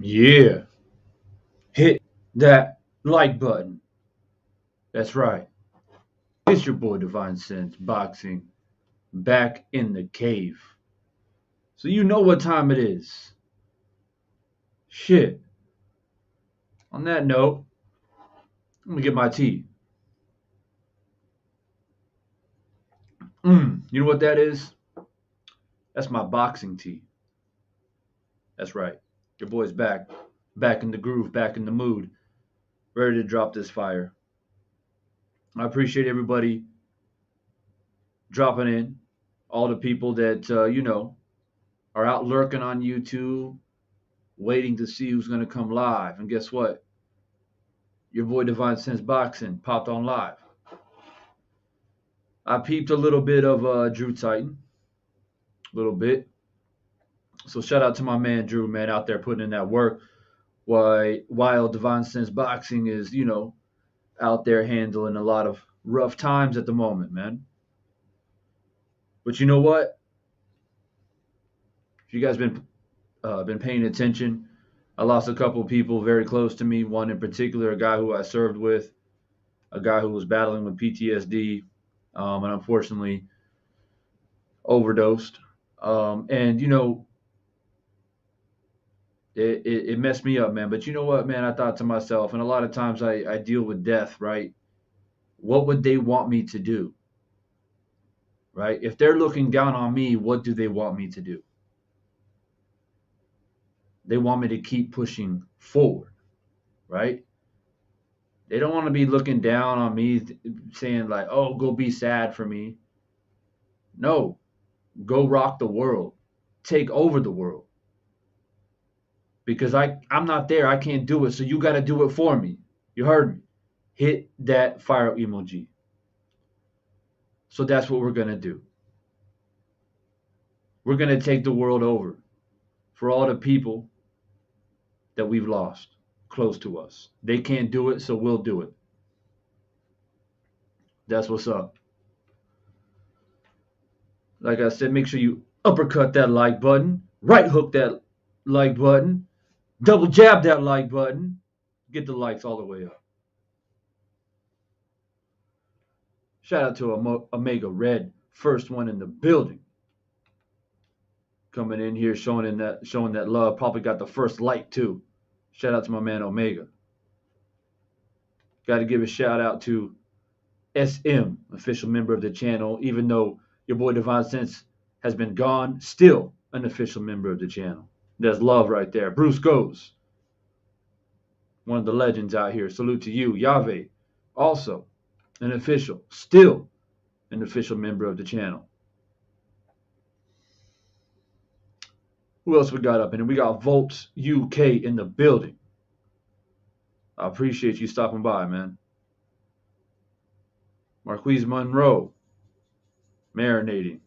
Yeah, hit that like button. That's right. It's your boy Divine Sense Boxing back in the cave. So you know what time it is. Shit. On that note, let me get my tea. You know what that is? That's my boxing tea. That's right. Your boy's back. Back in the groove, back in the mood, ready to drop this fire. I appreciate everybody dropping in. All the people that, are out lurking on YouTube, waiting to see who's going to come live. And guess what? Your boy Divine Sense Boxing popped on live. I peeped a little bit of Drew Titan, a little bit. So shout out to my man Drew, man, out there putting in that work. While Divine Sense Boxing is, out there handling a lot of rough times at the moment, man. But you know what? If you guys been paying attention, I lost a couple of people very close to me. One in particular, a guy who I served with, a guy who was battling with PTSD, and unfortunately overdosed. And it messed me up, man. But you know what, man? I thought to myself, and a lot of times I deal with death, right? What would they want me to do? Right? If they're looking down on me, what do they want me to do? They want me to keep pushing forward, right? They don't want to be looking down on me saying like, "Oh, go be sad for me." No, go rock the world. Take over the world. Because I'm not there. I can't do it. So you got to do it for me. You heard me. Hit that fire emoji. So that's what we're going to do. We're going to take the world over for all the people that we've lost close to us. They can't do it, so we'll do it. That's what's up. Like I said, make sure you uppercut that like button, right hook that like button, double jab that like button, get the likes all the way up. Shout out to Omega Red, first one in the building. Coming in here showing that love. Probably got the first like too. Shout out to my man Omega. Got to give a shout out to SM, official member of the channel. Even though your boy Divine Sense has been gone, still an official member of the channel. There's love right there. Bruce Goes, one of the legends out here. Salute to you. Yave, also an official, still an official member of the channel. Who else we got up in here? We got Volts UK in the building. I appreciate you stopping by, man. Marquise Monroe, marinating.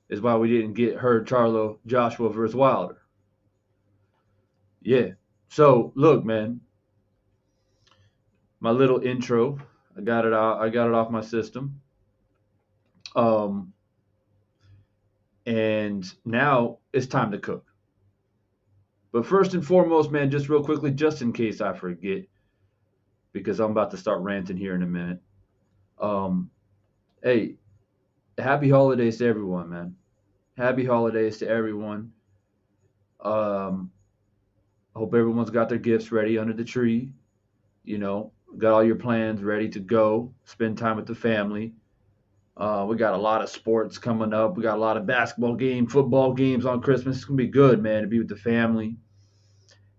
Is why we didn't get her Charlo Joshua versus Wilder. Yeah. So look, man, my little intro. I got it out. I got it off my system. Um, and now it's time to cook. But first and foremost, man, just real quickly, just in case I forget, because I'm about to start ranting here in a minute. Um, hey, happy holidays to everyone, man. Happy holidays to everyone. Um, hope everyone's got their gifts ready under the tree. Got all your plans ready to go. Spend time with the family. We got a lot of sports coming up. We got a lot of basketball games, football games on Christmas. It's gonna be good, man, to be with the family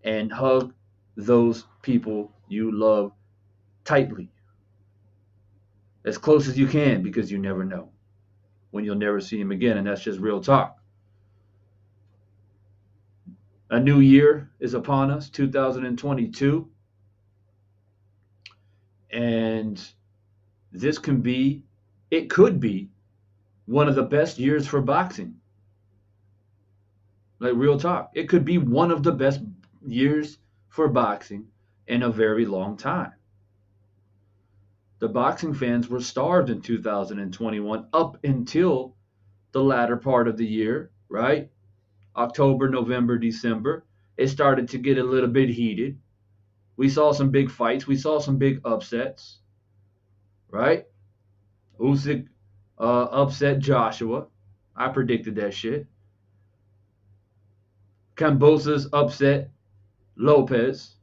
and hug those people you love tightly, as close as you can, because you never know when you'll never see them again, and that's just real talk. A new year is upon us, 2022, and it could be one of the best years for boxing. Like real talk. It could be one of the best years for boxing in a very long time. The boxing fans were starved in 2021 up until the latter part of the year, right? October, November, December. It started to get a little bit heated. We saw some big fights. We saw some big upsets, right? Usyk upset Joshua. I predicted that shit. Kambosa's upset Lopez.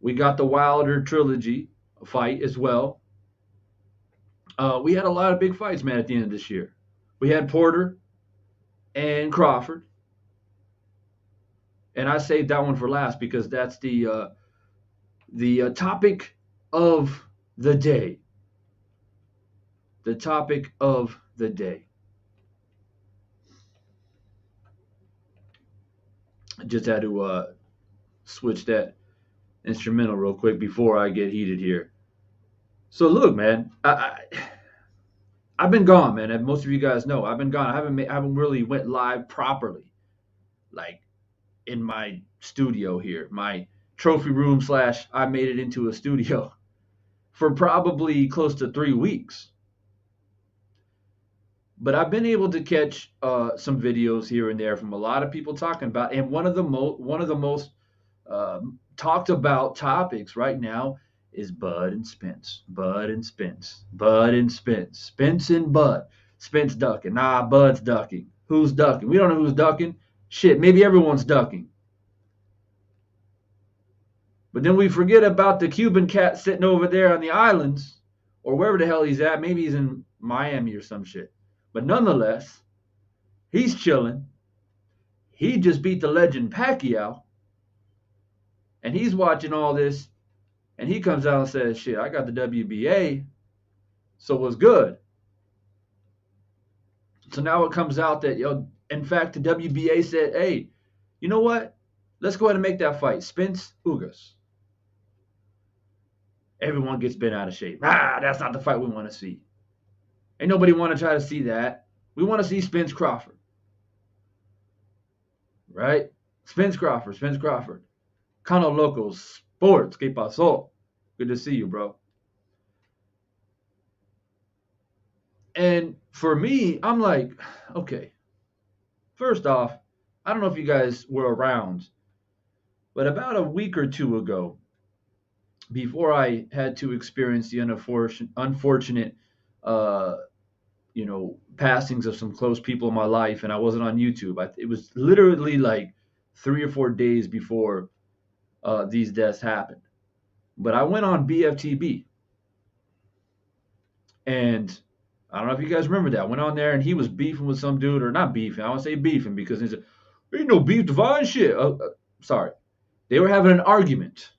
We got the Wilder trilogy fight as well. We had a lot of big fights, man, at the end of this year. We had Porter and Crawford, and I saved that one for last because that's the topic of the day. The topic of the day. I just had to switch that instrumental real quick before I get heated here. So look, man, I've been gone, man. As most of you guys know, I've been gone. I haven't really went live properly, like in my studio here, my trophy room slash. I made it into a studio for probably close to 3 weeks. But I've been able to catch some videos here and there from a lot of people talking about, and one of the most talked about topics right now is Bud and Spence. Bud and Spence. Bud and Spence. Spence and Bud. Spence ducking. Nah, Bud's ducking. Who's ducking? We don't know who's ducking. Shit, maybe everyone's ducking. But then we forget about the Cuban cat sitting over there on the islands, or wherever the hell he's at. Maybe he's in Miami or some shit. But nonetheless, he's chilling. He just beat the legend Pacquiao. And he's watching all this. And he comes out and says, shit, I got the WBA. So what's good? So now it comes out that, in fact, the WBA said, hey, you know what? Let's go ahead and make that fight. Spence, Ugas. Everyone gets bent out of shape. That's not the fight we want to see. Ain't nobody want to try to see that. We want to see Spence Crawford. Right? Spence Crawford. Cano Locos Sports. ¿Qué pasó? Good to see you, bro. And for me, I'm like, okay. First off, I don't know if you guys were around, but about a week or two ago, before I had to experience the unfortunate passings of some close people in my life, and I wasn't on YouTube. It was literally like 3 or 4 days before these deaths happened. But I went on BFTB, and I don't know if you guys remember that. I went on there, and he was beefing with some dude, or not beefing. I want to say beefing because he said, ain't no beef divine shit. Sorry. They were having an argument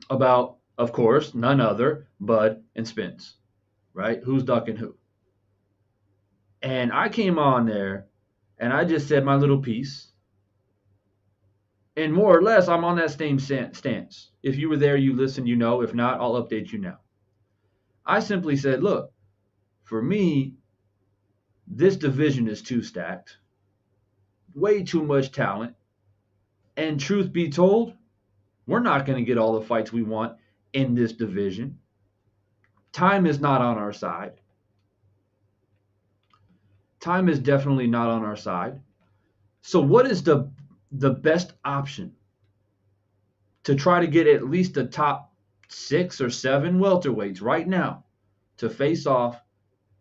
about, of course, none other, Bud and Spence. Right? Who's ducking who? And I came on there and I just said my little piece. And more or less, I'm on that same stance. If you were there, you listen, you know. If not, I'll update you now. I simply said, look, For me, this division is too stacked, way too much talent. And truth be told, we're not going to get all the fights we want in this division. Time is not on our side. Time is definitely not on our side. So what is the best option to try to get at least the top 6 or 7 welterweights right now to face off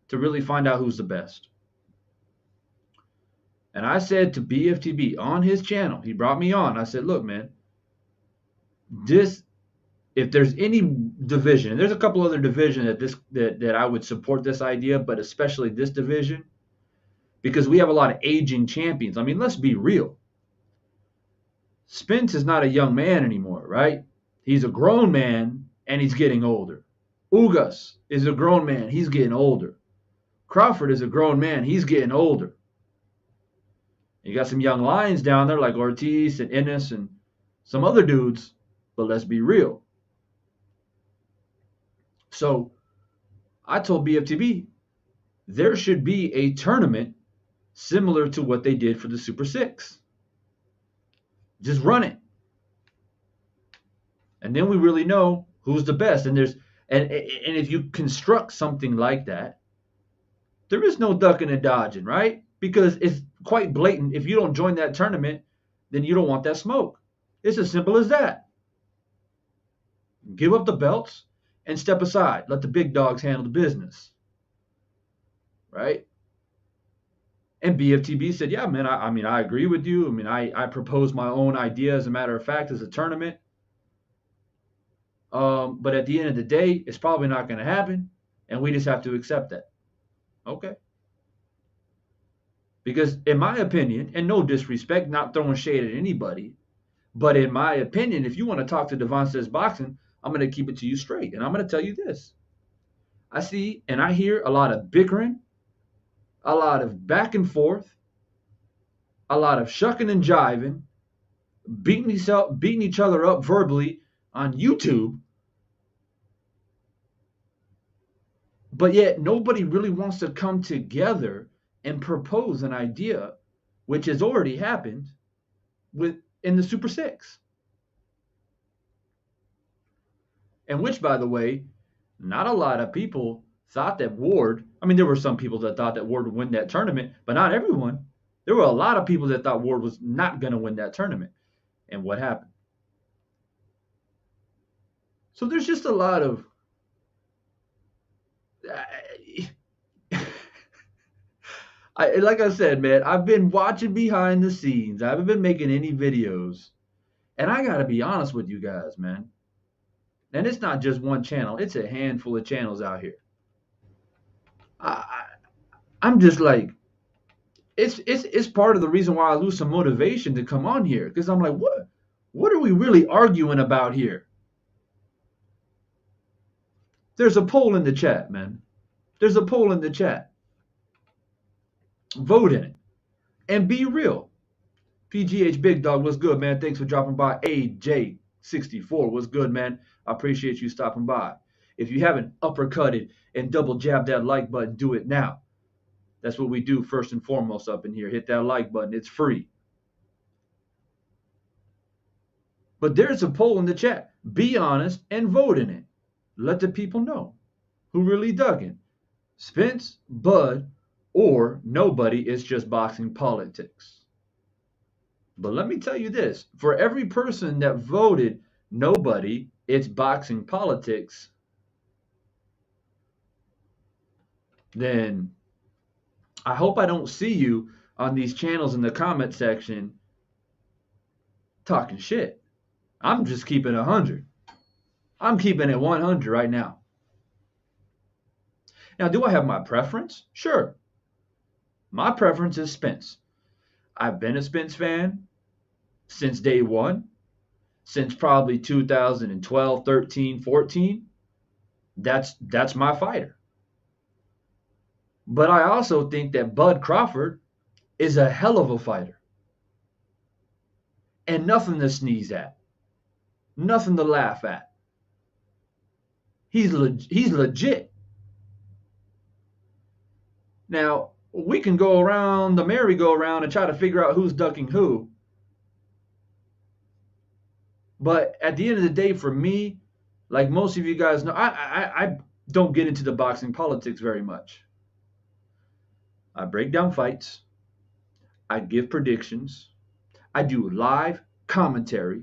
to really find out who's the best? And I said to BFTB on his channel, he brought me on. I said, look, man, if there's any division, and there's a couple other divisions that I would support this idea, but especially this division, because we have a lot of aging champions. I mean, let's be real. Spence is not a young man anymore, right? He's a grown man and he's getting older. Ugas is a grown man. He's getting older. Crawford is a grown man. He's getting older. You got some young lions down there like Ortiz and Ennis and some other dudes, but let's be real. So I told BFTB there should be a tournament similar to what they did for the Super 6. Just run it. And then we really know who's the best. And if you construct something like that, there is no ducking and dodging, right? Because it's quite blatant. If you don't join that tournament, then you don't want that smoke. It's as simple as that. Give up the belts and step aside. Let the big dogs handle the business. Right? And BFTB said, yeah, man, I agree with you. I mean, I proposed my own idea, as a matter of fact, as a tournament. But at the end of the day, it's probably not going to happen. And we just have to accept that. Okay. Because in my opinion, and no disrespect, not throwing shade at anybody, but in my opinion, if you want to talk to Devon Says Boxing, I'm going to keep it to you straight. And I'm going to tell you this. I see and I hear a lot of bickering, a lot of back and forth, a lot of shucking and jiving, beating each other up verbally on YouTube. But yet nobody really wants to come together and propose an idea, which has already happened in the Super 6. And which, by the way, not a lot of people thought that Ward, I mean, there were some people that thought that Ward would win that tournament, but not everyone. There were a lot of people that thought Ward was not going to win that tournament. And what happened? So there's just a lot of like I said, man, I've been watching behind the scenes. I haven't been making any videos. And I got to be honest with you guys, man. And it's not just one channel. It's a handful of channels out here. I'm just like, it's part of the reason why I lose some motivation to come on here. Because I'm like, what are we really arguing about here? There's a poll in the chat, man. There's a poll in the chat. Vote in it. And be real. PGH Big Dog, what's good, man? Thanks for dropping by. AJ64, what's good, man? I appreciate you stopping by. If you haven't uppercutted and double jabbed that like button, do it now. That's what we do first and foremost up in here. Hit that like button. It's free. But there's a poll in the chat. Be honest and vote in it. Let the people know who really dug in. Spence, Bud, or nobody. It's just boxing politics. But let me tell you this. For every person that voted nobody, it's boxing politics, then I hope I don't see you on these channels in the comment section talking shit. I'm just keeping 100. I'm keeping it 100 right now. Now, do I have my preference? Sure. My preference is Spence. I've been a Spence fan since day one, since probably 2012, 13, 14. That's my fighter. But I also think that Bud Crawford is a hell of a fighter. And nothing to sneeze at. Nothing to laugh at. He's legit. Now, we can go around the merry-go-round and try to figure out who's ducking who. But at the end of the day, for me, like most of you guys know, I don't get into the boxing politics very much. I break down fights. I give predictions. I do live commentary.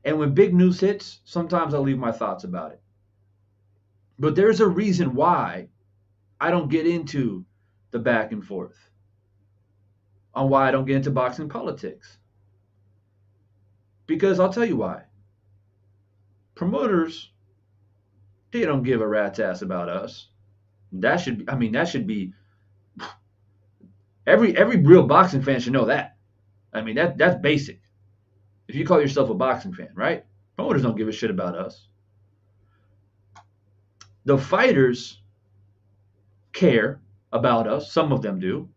And when big news hits, sometimes I'll leave my thoughts about it. But there's a reason why I don't get into the back and forth, on why I don't get into boxing politics. Because I'll tell you why. Promoters, they don't give a rat's ass about us. That should be every real boxing fan should know that. I mean that's basic. If you call yourself a boxing fan, right? Promoters don't give a shit about us. The fighters care about us. Some of them do.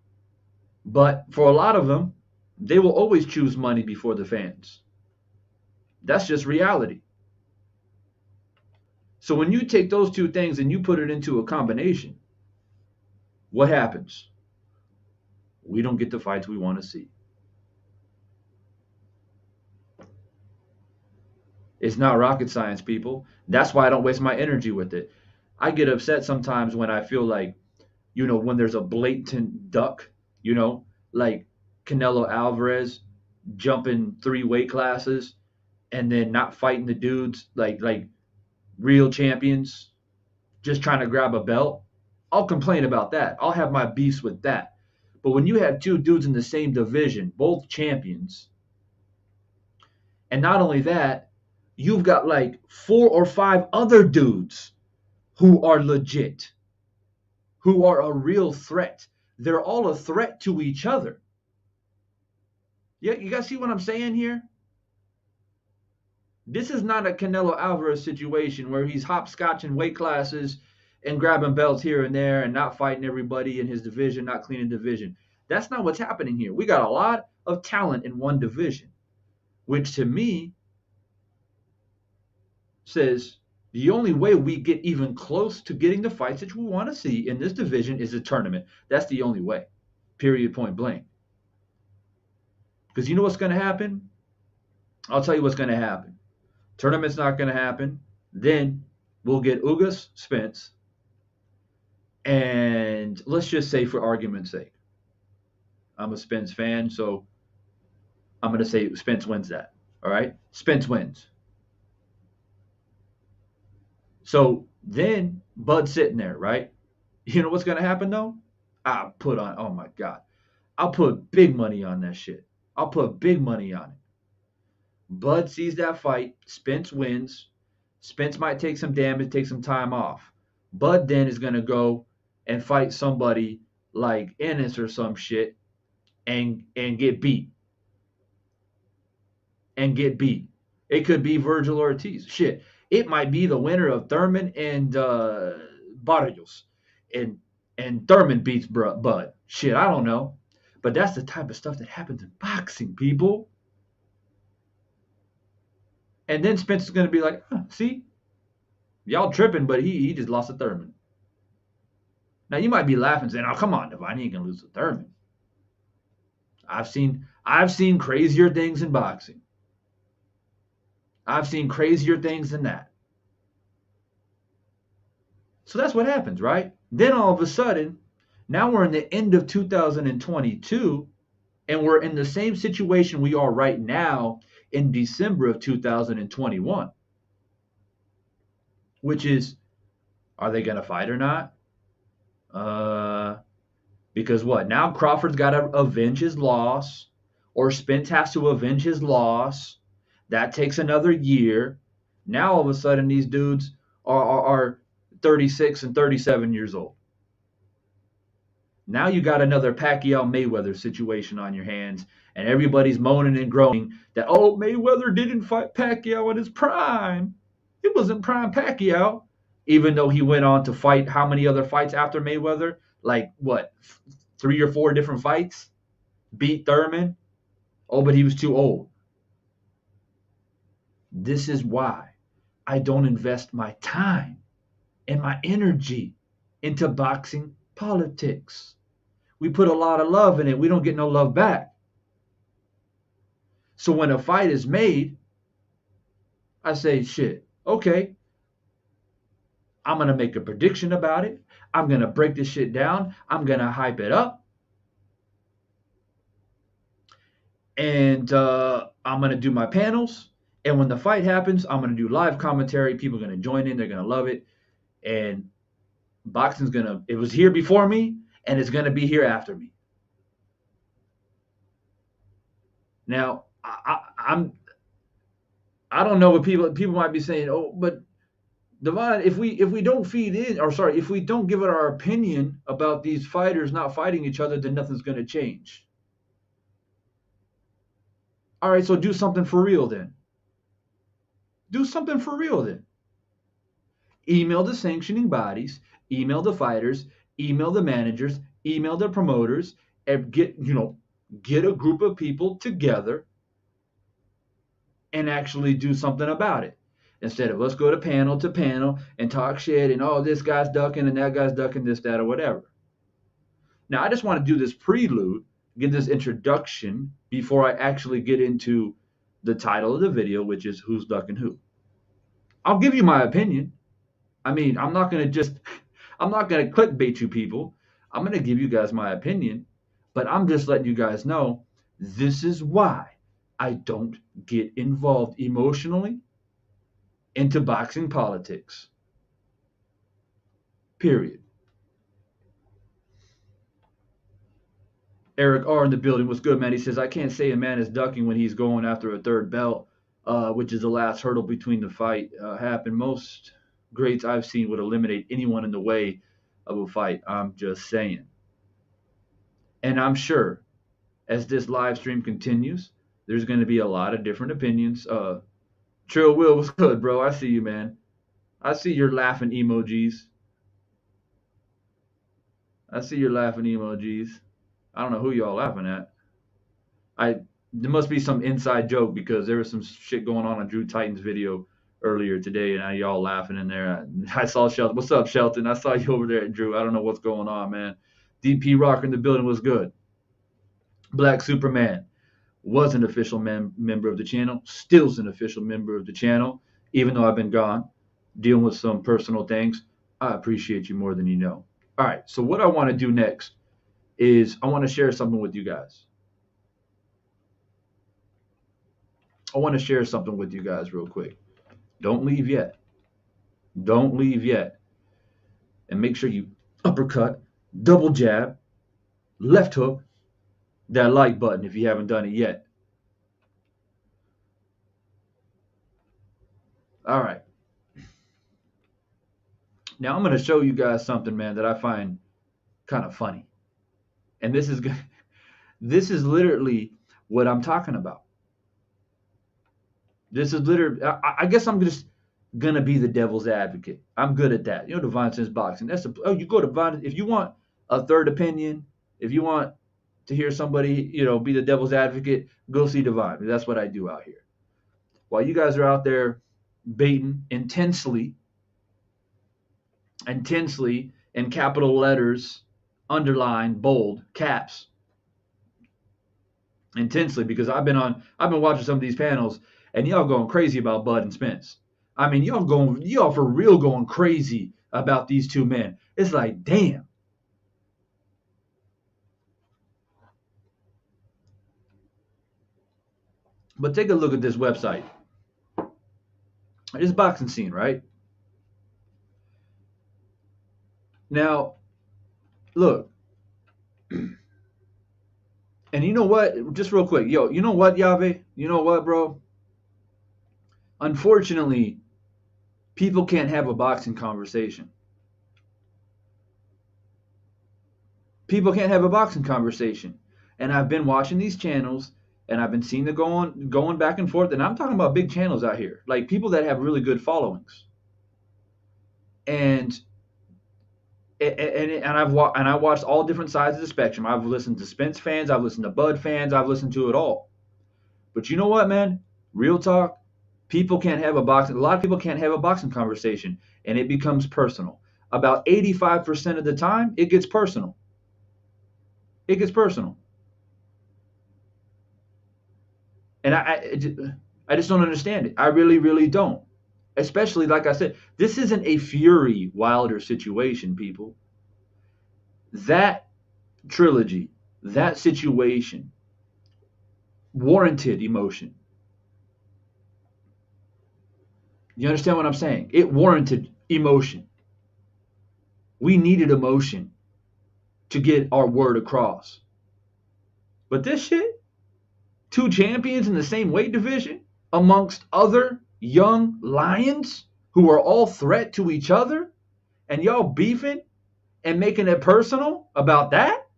But for a lot of them, they will always choose money before the fans. That's just reality. So when you take those two things and you put it into a combination, what happens? We don't get the fights we want to see. It's not rocket science, people. That's why I don't waste my energy with it. I get upset sometimes when I feel like, when there's a blatant duck, like Canelo Alvarez jumping 3 weight classes and then not fighting the dudes like real champions, just trying to grab a belt. I'll complain about that. I'll have my beefs with that. But when you have two dudes in the same division, both champions, and not only that, you've got like 4 or 5 other dudes who are legit, who are a real threat. They're all a threat to each other. Yeah, you guys see what I'm saying here? This is not a Canelo Alvarez situation where he's hopscotching weight classes and grabbing belts here and there and not fighting everybody in his division, not cleaning division. That's not what's happening here. We got a lot of talent in one division, which to me says the only way we get even close to getting the fights that we want to see in this division is a tournament. That's the only way. Period, point blank. Because you know what's going to happen? I'll tell you what's going to happen. Tournament's not going to happen. Then we'll get Ugas, Spence, and let's just say for argument's sake, I'm a Spence fan, so I'm going to say Spence wins that. All right? Spence wins. So then Bud's sitting there, right? You know what's going to happen, though? Oh my God. I'll put big money on that shit. I'll put big money on it. Bud sees that fight. Spence wins. Spence might take some damage, take some time off. Bud then is going to go and fight somebody like Ennis or some shit and get beat. And get beat. It could be Virgil Ortiz. Shit. It might be the winner of Thurman and Barrios. And Thurman beats Bud. Shit, I don't know. But that's the type of stuff that happens in boxing, people. And then Spence is going to be like, see? Y'all tripping, but he just lost to Thurman. Now, you might be laughing saying, oh, come on, Devine, he ain't going to lose to Thurman. I've seen crazier things in boxing. I've seen crazier things than that. So that's what happens, right? Then all of a sudden, now we're in the end of 2022, and we're in the same situation we are right now in December of 2021, which is, are they going to fight or not? Because what? Now Crawford's got to avenge his loss, or Spence has to avenge his loss. That takes another year. Now all of a sudden these dudes are 36 and 37 years old. Now you got another Pacquiao-Mayweather situation on your hands, and everybody's moaning and groaning that, oh, Mayweather didn't fight Pacquiao in his prime. It wasn't prime Pacquiao, even though he went on to fight how many other fights after Mayweather? Like, what, 3 or 4 different fights? Beat Thurman? Oh, but he was too old. This is why I don't invest my time and my energy into boxing Politics. We put a lot of love in it. We don't get no love back. So when a fight is made, I say, shit, okay, I'm going to make a prediction about it. I'm going to break this shit down. I'm going to hype it up. And I'm going to do my panels. And when the fight happens, I'm going to do live commentary. People are going to join in. They're going to love it. And boxing's going to, it was here before me, and it's going to be here after me. Now, I don't know what people might be saying. Oh, but Devon, if we don't feed in, or sorry, if we don't give it our opinion about these fighters not fighting each other, then nothing's going to change. All right, so do something for real then. Do something for real then. Email the sanctioning bodies, email the fighters, email the managers, email the promoters, and get a group of people together and actually do something about it. Instead of let's go to panel and talk shit and oh, this guy's ducking and that guy's ducking this, that, or whatever. Now, I just want to do this prelude, get this introduction before I actually get into the title of the video, which is Who's Ducking Who. I'll give you my opinion. I mean, I'm not going to clickbait you people. I'm going to give you guys my opinion, but I'm just letting you guys know this is why I don't get involved emotionally into boxing politics. Period. Eric R in the building. What's good, man? He says, I can't say a man is ducking when he's going after a third belt, which is the last hurdle between the fight happen. Most greats I've seen would eliminate anyone in the way of a fight. I'm just saying. And I'm sure as this live stream continues, there's going to be a lot of different opinions. Trill Will, what's good, bro? I see you, man. I see your laughing emojis. I see your laughing emojis. I don't know who y'all laughing at. There must be some inside joke because there was some shit going on Drew Titan's video earlier today, and y'all laughing in there. I saw Shelton. What's up, Shelton? I saw you over there, Drew. I don't know what's going on, man. DP Rocker in the building was good. Black Superman was an official member of the channel, still's an official member of the channel, even though I've been gone, dealing with some personal things. I appreciate you more than you know. All right, so what I want to do next is I want to share something with you guys. I want to share something with you guys real quick. Don't leave yet. Don't leave yet. And make sure you uppercut, double jab, left hook, that like button if you haven't done it yet. All right. Now I'm going to show you guys something, man, that I find kind of funny. And this is literally what I'm talking about. This is literally, I guess I'm just going to be the devil's advocate. I'm good at that. You know, Divine Sense Boxing. You go to Divine, if you want a third opinion, if you want to hear somebody, be the devil's advocate, go see Divine. That's what I do out here. While you guys are out there baiting intensely, in capital letters, underline, bold, caps, intensely, because I've been watching some of these panels, and y'all going crazy about Bud and Spence. I mean, y'all for real going crazy about these two men. It's like, damn. But take a look at this website. This boxing scene, right? Now, look. And you know what? Just real quick. Yo, you know what, Yave? You know what, bro? Unfortunately, people can't have a boxing conversation. People can't have a boxing conversation. And I've been watching these channels, and I've been seeing them going back and forth. And I'm talking about big channels out here, like people that have really good followings. And I watched all different sides of the spectrum. I've listened to Spence fans, I've listened to Bud fans, I've listened to it all. But you know what, man? Real talk. A lot of people can't have a boxing conversation, and it becomes personal. about 85% of the time, it gets personal. It gets personal. And I just don't understand it. I really, really don't. Especially, like I said, this isn't a Fury Wilder situation, people. That trilogy, that situation warranted emotion. You understand what I'm saying? It warranted emotion. We needed emotion to get our word across. But this shit, two champions in the same weight division amongst other young lions who are all threat to each other, and y'all beefing and making it personal about that?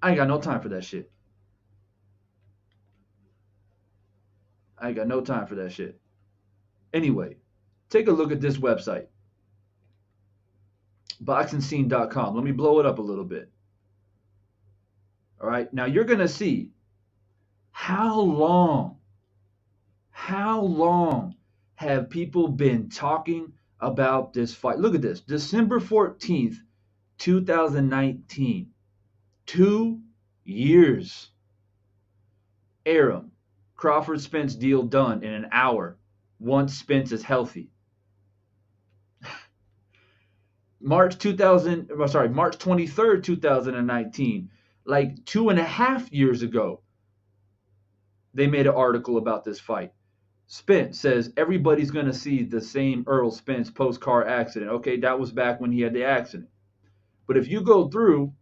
I ain't got no time for that shit. I ain't got no time for that shit. Anyway, take a look at this website, boxingscene.com. Let me blow it up a little bit. All right. Now you're going to see how long have people been talking about this fight? Look at this. December 14th, 2019. 2 years. Errol, Crawford Spence deal done in an hour once Spence is healthy. March 23rd, 2019, like 2.5 years ago, they made an article about this fight. Spence says everybody's going to see the same Errol Spence post-car accident. Okay, that was back when he had the accident. But if you go through,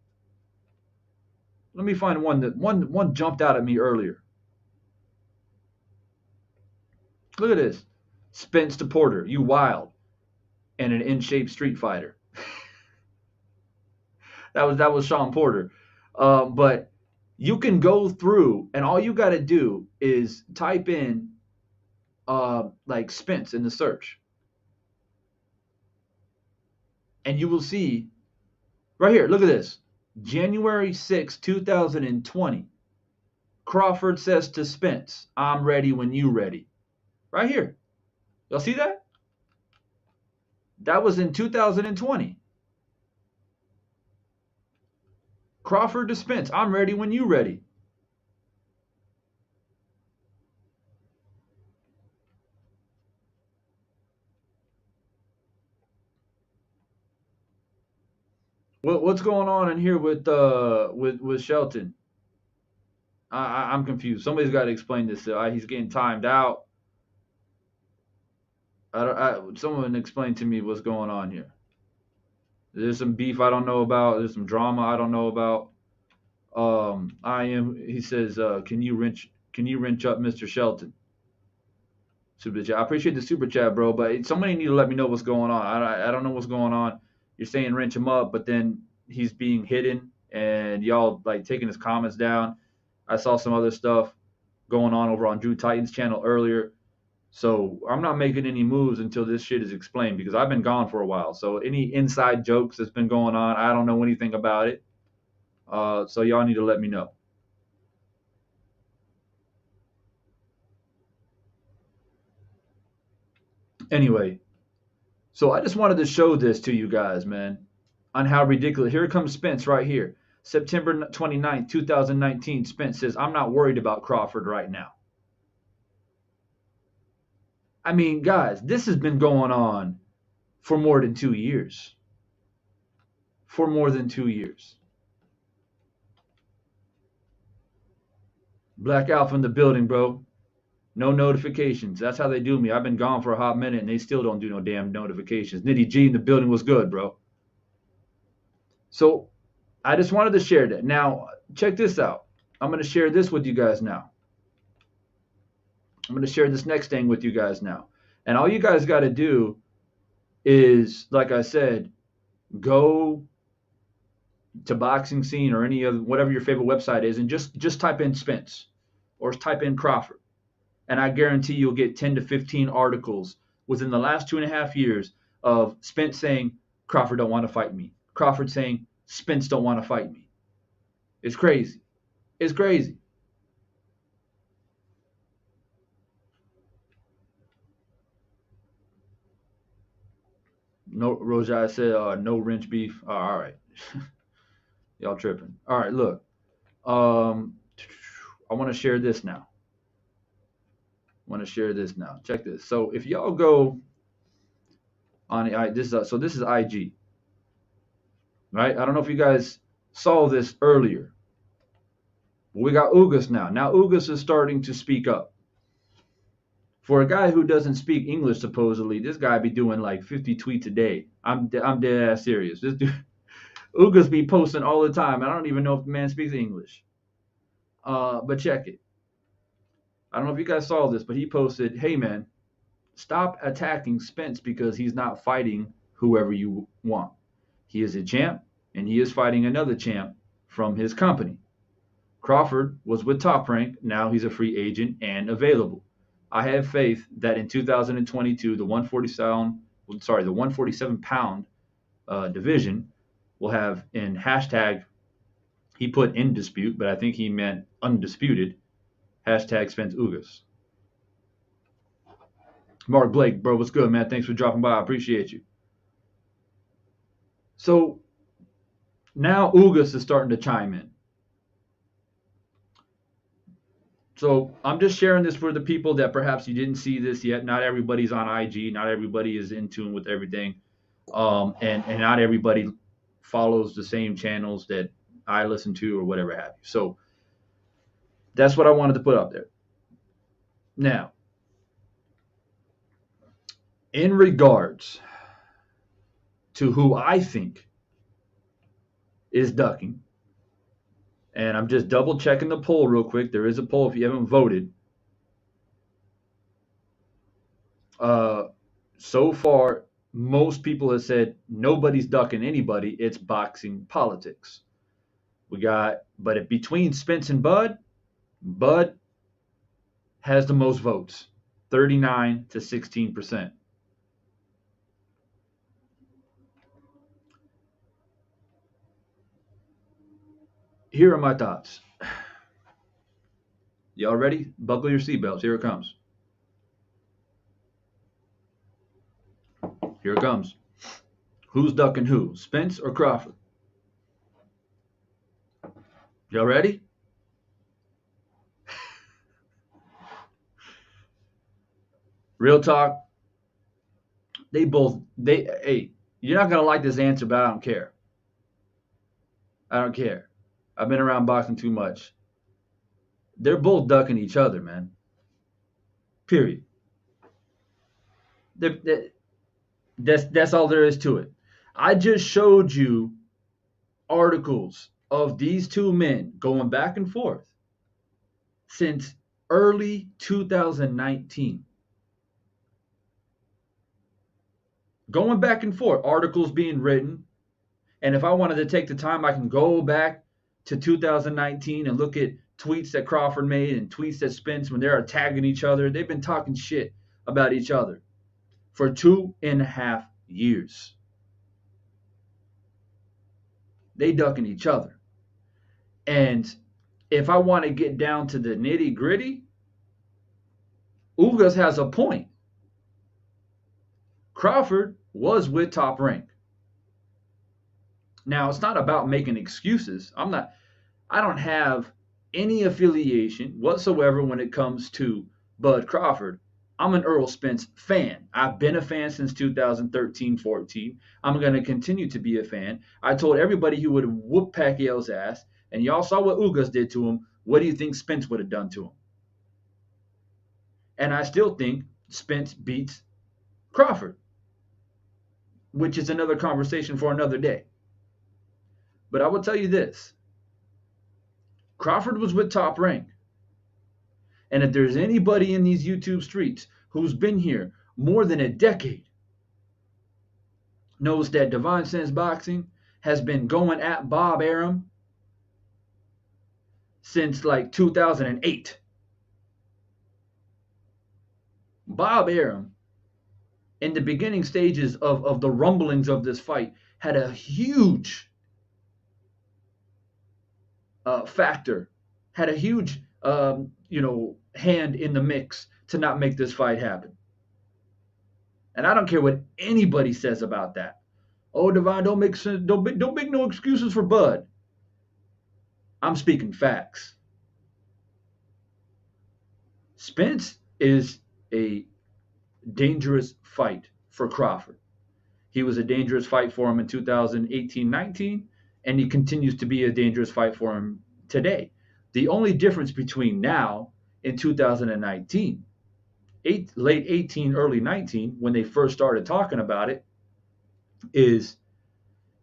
let me find one jumped out at me earlier. Look at this. Spence to Porter, you wild, and an in-shape street fighter. that was Sean Porter. But you can go through, and all you got to do is type in like Spence in the search, and you will see right here. Look at this. January 6, 2020. Crawford says to Spence, "I'm ready when you ready." Right here. Y'all see that? That was in 2020. Crawford to Spence, "I'm ready when you ready." What's going on in here with Shelton? I'm confused. Somebody's got to explain this. He's getting timed out. Someone explain to me what's going on here. There's some beef I don't know about. There's some drama I don't know about. He says, can you wrench up Mr. Shelton? Super chat. I appreciate the super chat, bro, but somebody need to let me know what's going on. I don't know what's going on. You're saying wrench him up, but then he's being hidden, and y'all like taking his comments down. I saw some other stuff going on over on Drew Titan's channel earlier. So I'm not making any moves until this shit is explained because I've been gone for a while. So any inside jokes that's been going on, I don't know anything about it. So y'all need to let me know. Anyway, so I just wanted to show this to you guys, man, on how ridiculous. Here comes Spence right here. September 29th, 2019, Spence says, "I'm not worried about Crawford right now." I mean, guys, this has been going on for more than 2 years. For more than 2 years. Black Alpha in the building, bro. No notifications. That's how they do me. I've been gone for a hot minute, and they still don't do no damn notifications. Nitty G in the building was good, bro. So I just wanted to share that. Now, check this out. I'm going to share this with you guys now. I'm going to share this next thing with you guys now. And all you guys got to do is, like I said, go to Boxing Scene or any of whatever your favorite website is, and just type in Spence or type in Crawford. And I guarantee you'll get 10 to 15 articles within the last 2.5 years of Spence saying, "Crawford don't want to fight me." Crawford saying, "Spence don't want to fight me." It's crazy. It's crazy. No, Rojai said no wrench beef. All right, y'all tripping. All right, look. Um, I want to share this now. Check this. So if y'all go on this is IG, right? I don't know if you guys saw this earlier. But we got Ugas now. Now Ugas is starting to speak up. For a guy who doesn't speak English, supposedly, this guy be doing like 50 tweets a day. I'm dead ass serious. This dude, Ugas be posting all the time. I don't even know if the man speaks English. But check it. I don't know if you guys saw this, but he posted, "Hey man, stop attacking Spence because he's not fighting whoever you want. He is a champ, and he is fighting another champ from his company. Crawford was with Top Rank. Now he's a free agent and available. I have faith that in 2022, the 147-pound division will have in hashtag. He put in dispute, but I think he meant undisputed. Hashtag Spence Ugas." Mark Blake, bro, what's good, man? Thanks for dropping by. I appreciate you. So now Ugas is starting to chime in. So I'm just sharing this for the people that perhaps you didn't see this yet. Not everybody's on IG. Not everybody is in tune with everything. And not everybody follows the same channels that I listen to or whatever have you. So that's what I wanted to put up there. Now, in regards to who I think is ducking, and I'm just double checking the poll real quick. There is a poll if you haven't voted. So far, most people have said nobody's ducking anybody. It's boxing politics. But between Spence and Bud has the most votes, 39 to 16%. Here are my thoughts. Y'all ready? Buckle your seatbelts. Here it comes. Here it comes. Who's ducking who? Spence or Crawford? Y'all ready? Real talk. Hey, you're not going to like this answer, but I don't care. I've been around boxing too much. They're both ducking each other, man. Period. That's all there is to it. I just showed you articles of these two men going back and forth since early 2019. Going back and forth, articles being written. And if I wanted to take the time, I can go back to 2019 and look at tweets that Crawford made and tweets that Spence when they're tagging each other. They've been talking shit about each other for 2.5 years. They ducking each other. And if I want to get down to the nitty gritty, Ugas has a point. Crawford was with Top Rank. Now, it's not about making excuses. I don't have any affiliation whatsoever when it comes to Bud Crawford. I'm an Errol Spence fan. I've been a fan since 2013-14. I'm going to continue to be a fan. I told everybody who would whoop Pacquiao's ass, and y'all saw what Ugas did to him. What do you think Spence would have done to him? And I still think Spence beats Crawford, which is another conversation for another day. But I will tell you this. Crawford was with Top Rank. And if there's anybody in these YouTube streets who's been here more than a decade, knows that Divine Sense Boxing has been going at Bob Arum since like 2008. Bob Arum, in the beginning stages of the rumblings of this fight, had a huge factor, had a huge hand in the mix to not make this fight happen. And I don't care what anybody says about that. Oh, Divine, don't make sense. Don't make no excuses for Bud. I'm speaking facts. Spence is a dangerous fight for Crawford. He was a dangerous fight for him in 2018-19, and he continues to be a dangerous fight for him today. The only difference between now and 2019, late 18, early 19, when they first started talking about it, is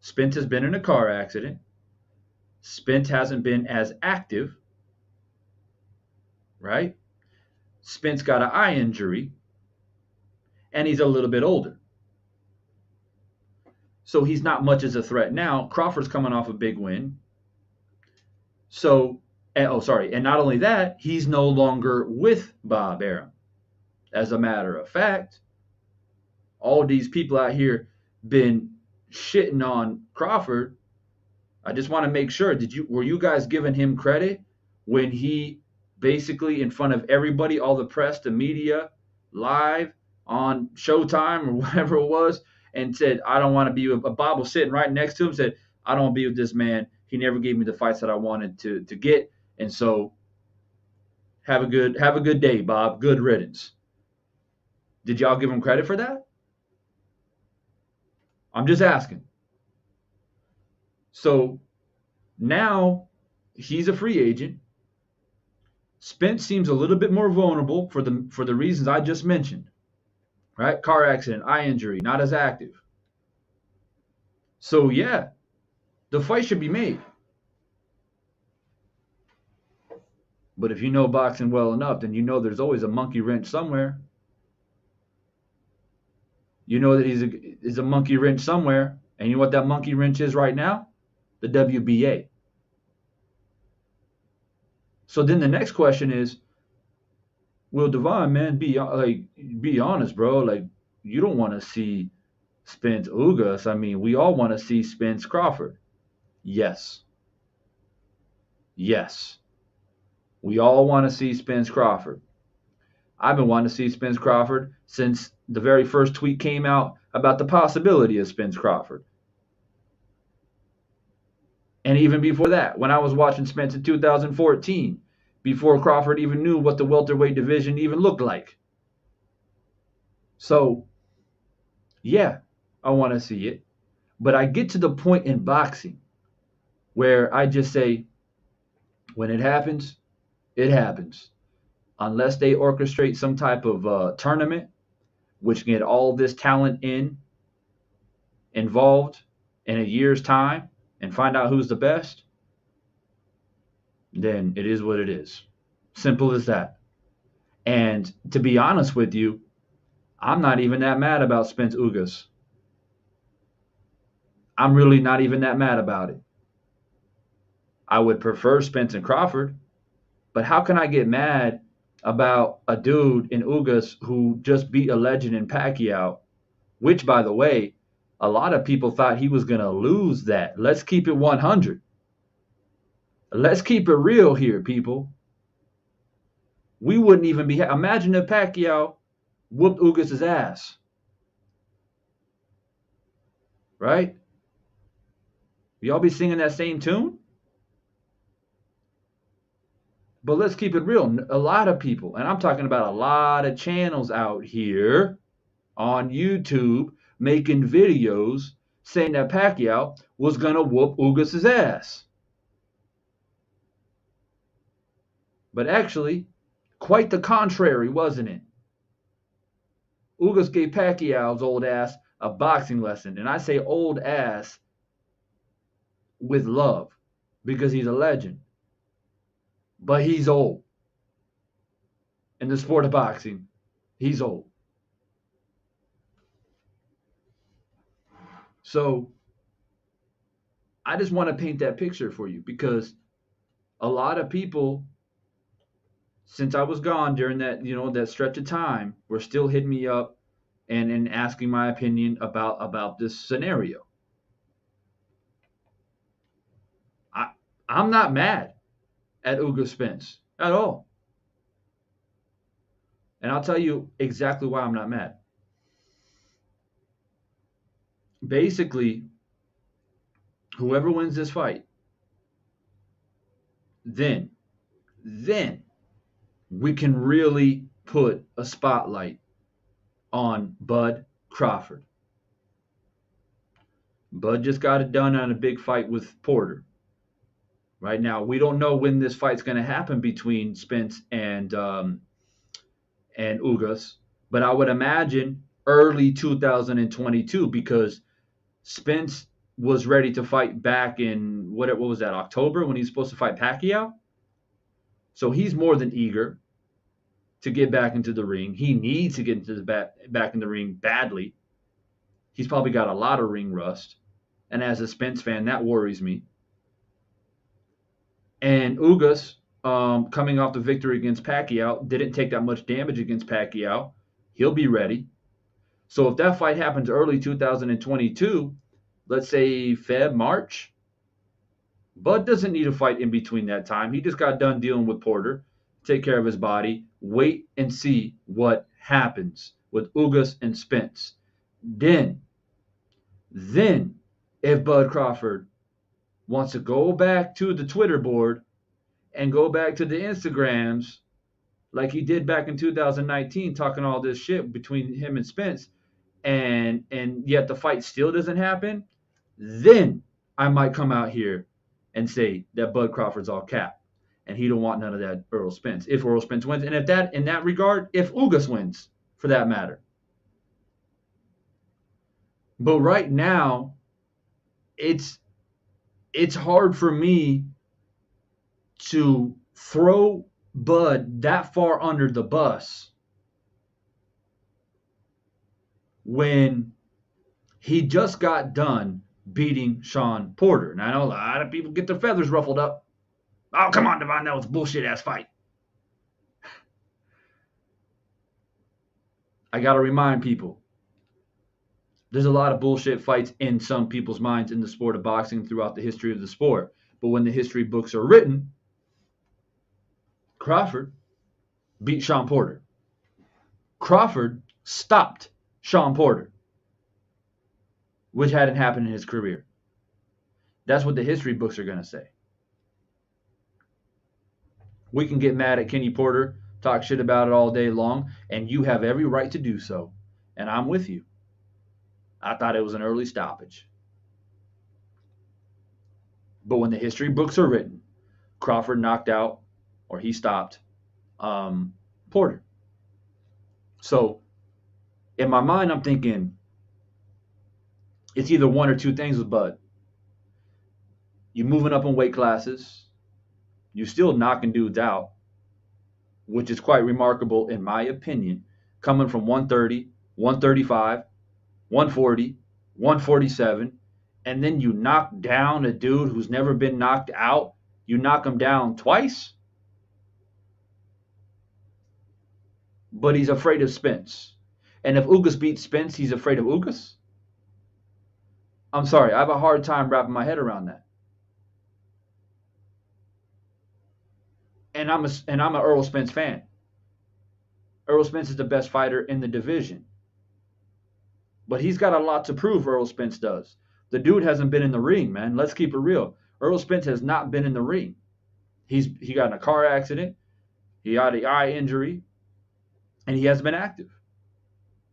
Spence has been in a car accident. Spence hasn't been as active, right? Spence got an eye injury, and he's a little bit older. So he's not much as a threat now. Crawford's coming off a big win. So, and not only that, he's no longer with Bob Arum. As a matter of fact, all these people out here been shitting on Crawford. I just want to make sure, were you guys giving him credit when he basically in front of everybody, all the press, the media, live on Showtime or whatever it was, and said, I don't want to be with Bob was sitting right next to him, said, I don't want to be with this man. He never gave me the fights that I wanted to get. And so have a good day, Bob. Good riddance. Did y'all give him credit for that? I'm just asking. So now he's a free agent. Spence seems a little bit more vulnerable for the reasons I just mentioned. Right? Car accident, eye injury, not as active. So yeah, the fight should be made. But if you know boxing well enough, then you know there's always a monkey wrench somewhere. You know that he's a monkey wrench somewhere. And you know what that monkey wrench is right now? The WBA. So then the next question is, well, Devon, man, be honest, bro. Like, you don't want to see Spence Ugas. I mean, we all want to see Spence Crawford. Yes. Yes. We all want to see Spence Crawford. I've been wanting to see Spence Crawford since the very first tweet came out about the possibility of Spence Crawford. And even before that, when I was watching Spence in 2014, before Crawford even knew what the welterweight division even looked like. So, yeah, I want to see it. But I get to the point in boxing where I just say, when it happens, it happens. Unless they orchestrate some type of tournament, which can get all this talent involved in a year's time and find out who's the best, then it is what it is. Simple as that. And to be honest with you, I'm not even that mad about Spence Ugas. I'm really not even that mad about it. I would prefer Spence and Crawford, but how can I get mad about a dude in Ugas who just beat a legend in Pacquiao, which, by the way, a lot of people thought he was going to lose that. Let's keep it 100. Let's keep it real here, people. We wouldn't even be... Imagine if Pacquiao whooped Ugas' ass. Right? Y'all be singing that same tune? But let's keep it real. A lot of people, and I'm talking about a lot of channels out here on YouTube making videos saying that Pacquiao was going to whoop Ugas' ass. But actually, quite the contrary, wasn't it? Ugas gave Pacquiao's old ass a boxing lesson. And I say old ass with love because he's a legend. But he's old. In the sport of boxing, he's old. So I just want to paint that picture for you because a lot of people, since I was gone during that, that stretch of time, were still hitting me up and asking my opinion about this scenario. I'm not mad at Ugas Spence at all. And I'll tell you exactly why I'm not mad. basically, whoever wins this fight, then, then we can really put a spotlight on Bud Crawford. Bud just got it done on a big fight with Porter. Right now, we don't know when this fight's going to happen between Spence and Ugas, but I would imagine early 2022 because Spence was ready to fight back in what was that, October, when he's supposed to fight Pacquiao. So he's more than eager to get back into the ring. He needs to get into the back in the ring badly. He's probably got a lot of ring rust, and as a Spence fan, that worries me. And Ugas, coming off the victory against Pacquiao, didn't take that much damage against Pacquiao. He'll be ready. So if that fight happens early 2022, let's say Feb, March, Bud doesn't need a fight in between that time. He just got done dealing with Porter. Take care of his body. Wait and see what happens with Ugas and Spence. Then, if Bud Crawford wants to go back to the Twitter board and go back to the Instagrams like he did back in 2019, talking all this shit between him and Spence, and yet the fight still doesn't happen, then I might come out here and say that Bud Crawford's all cap and he don't want none of that Errol Spence. If Errol Spence wins, and if that, in that regard, if Ugas wins, for that matter. But right now, it's hard for me to throw Bud that far under the bus when he just got done beating Sean Porter. And I know a lot of people get their feathers ruffled up. Oh, come on, Devon, that was a bullshit-ass fight. I got to remind people, there's a lot of bullshit fights in some people's minds in the sport of boxing throughout the history of the sport. But when the history books are written, Crawford beat Sean Porter. Crawford stopped Sean Porter, which hadn't happened in his career. That's what the history books are going to say. We can get mad at Kenny Porter, talk shit about it all day long, and you have every right to do so. And I'm with you. I thought it was an early stoppage. But when the history books are written, Crawford knocked out, or he stopped, Porter. So, in my mind, I'm thinking it's either one or two things with Bud. You're moving up in weight classes. You're still knocking dudes out, which is quite remarkable in my opinion, coming from 130, 135, 140, 147, and then you knock down a dude who's never been knocked out. You knock him down twice, but he's afraid of Spence. And if Ugas beats Spence, he's afraid of Ugas? I'm sorry, I have a hard time wrapping my head around that. And I'm a Errol Spence fan. Errol Spence is the best fighter in the division. But he's got a lot to prove, Errol Spence does. The dude hasn't been in the ring, man. Let's keep it real. Errol Spence has not been in the ring. He got in a car accident. He had an eye injury. And he hasn't been active.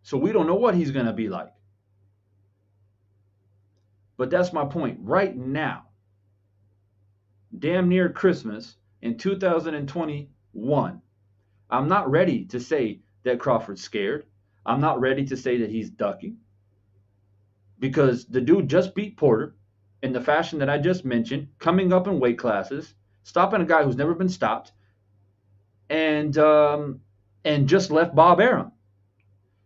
So we don't know what he's going to be like. But that's my point. Right now, damn near Christmas in 2021, I'm not ready to say that Crawford's scared. I'm not ready to say that he's ducking. Because the dude just beat Porter in the fashion that I just mentioned, coming up in weight classes, stopping a guy who's never been stopped, and just left Bob Arum.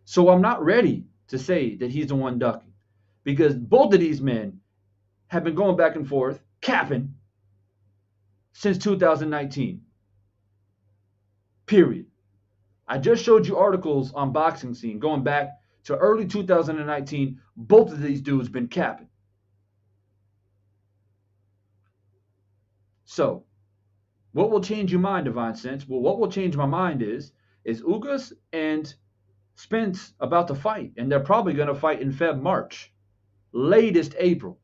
So I'm not ready to say that he's the one ducking. Because both of these men have been going back and forth, capping, since 2019. Period. I just showed you articles on Boxing Scene going back to early 2019. Both of these dudes been capping. So, what will change your mind, Divine Sense? Well, what will change my mind is Ugas and Spence about to fight, and they're probably going to fight in Feb, March. Latest April.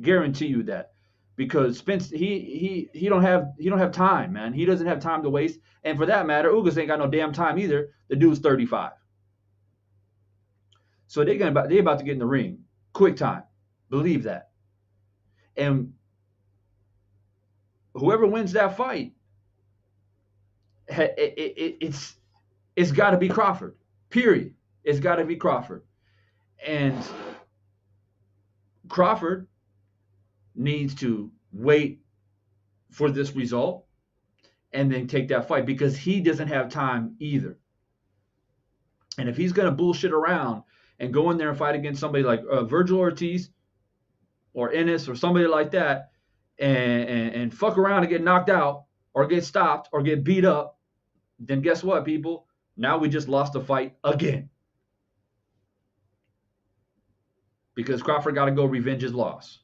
Guarantee you that. Because Spence, he don't have time, man. He doesn't have time to waste. And for that matter, Ugas ain't got no damn time either. The dude's 35. So they about to get in the ring. Quick time. Believe that. And whoever wins that fight, it's got to be Crawford. Period. It's got to be Crawford. And Crawford needs to wait for this result and then take that fight because he doesn't have time either. And if he's going to bullshit around and go in there and fight against somebody like Virgil Ortiz or Ennis or somebody like that and fuck around and get knocked out or get stopped or get beat up, then guess what, people? Now we just lost the fight again. Because Crawford got to go revenge his loss.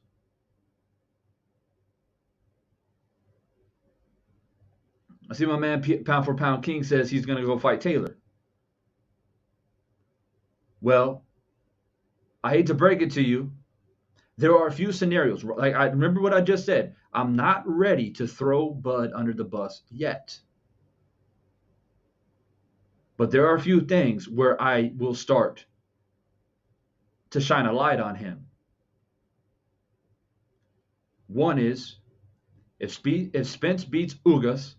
I see my man Pound for Pound King says he's going to go fight Taylor. Well, I hate to break it to you. There are a few scenarios. Like I remember what I just said. I'm not ready to throw Bud under the bus yet. But there are a few things where I will start to shine a light on him. One is if Spence beats Ugas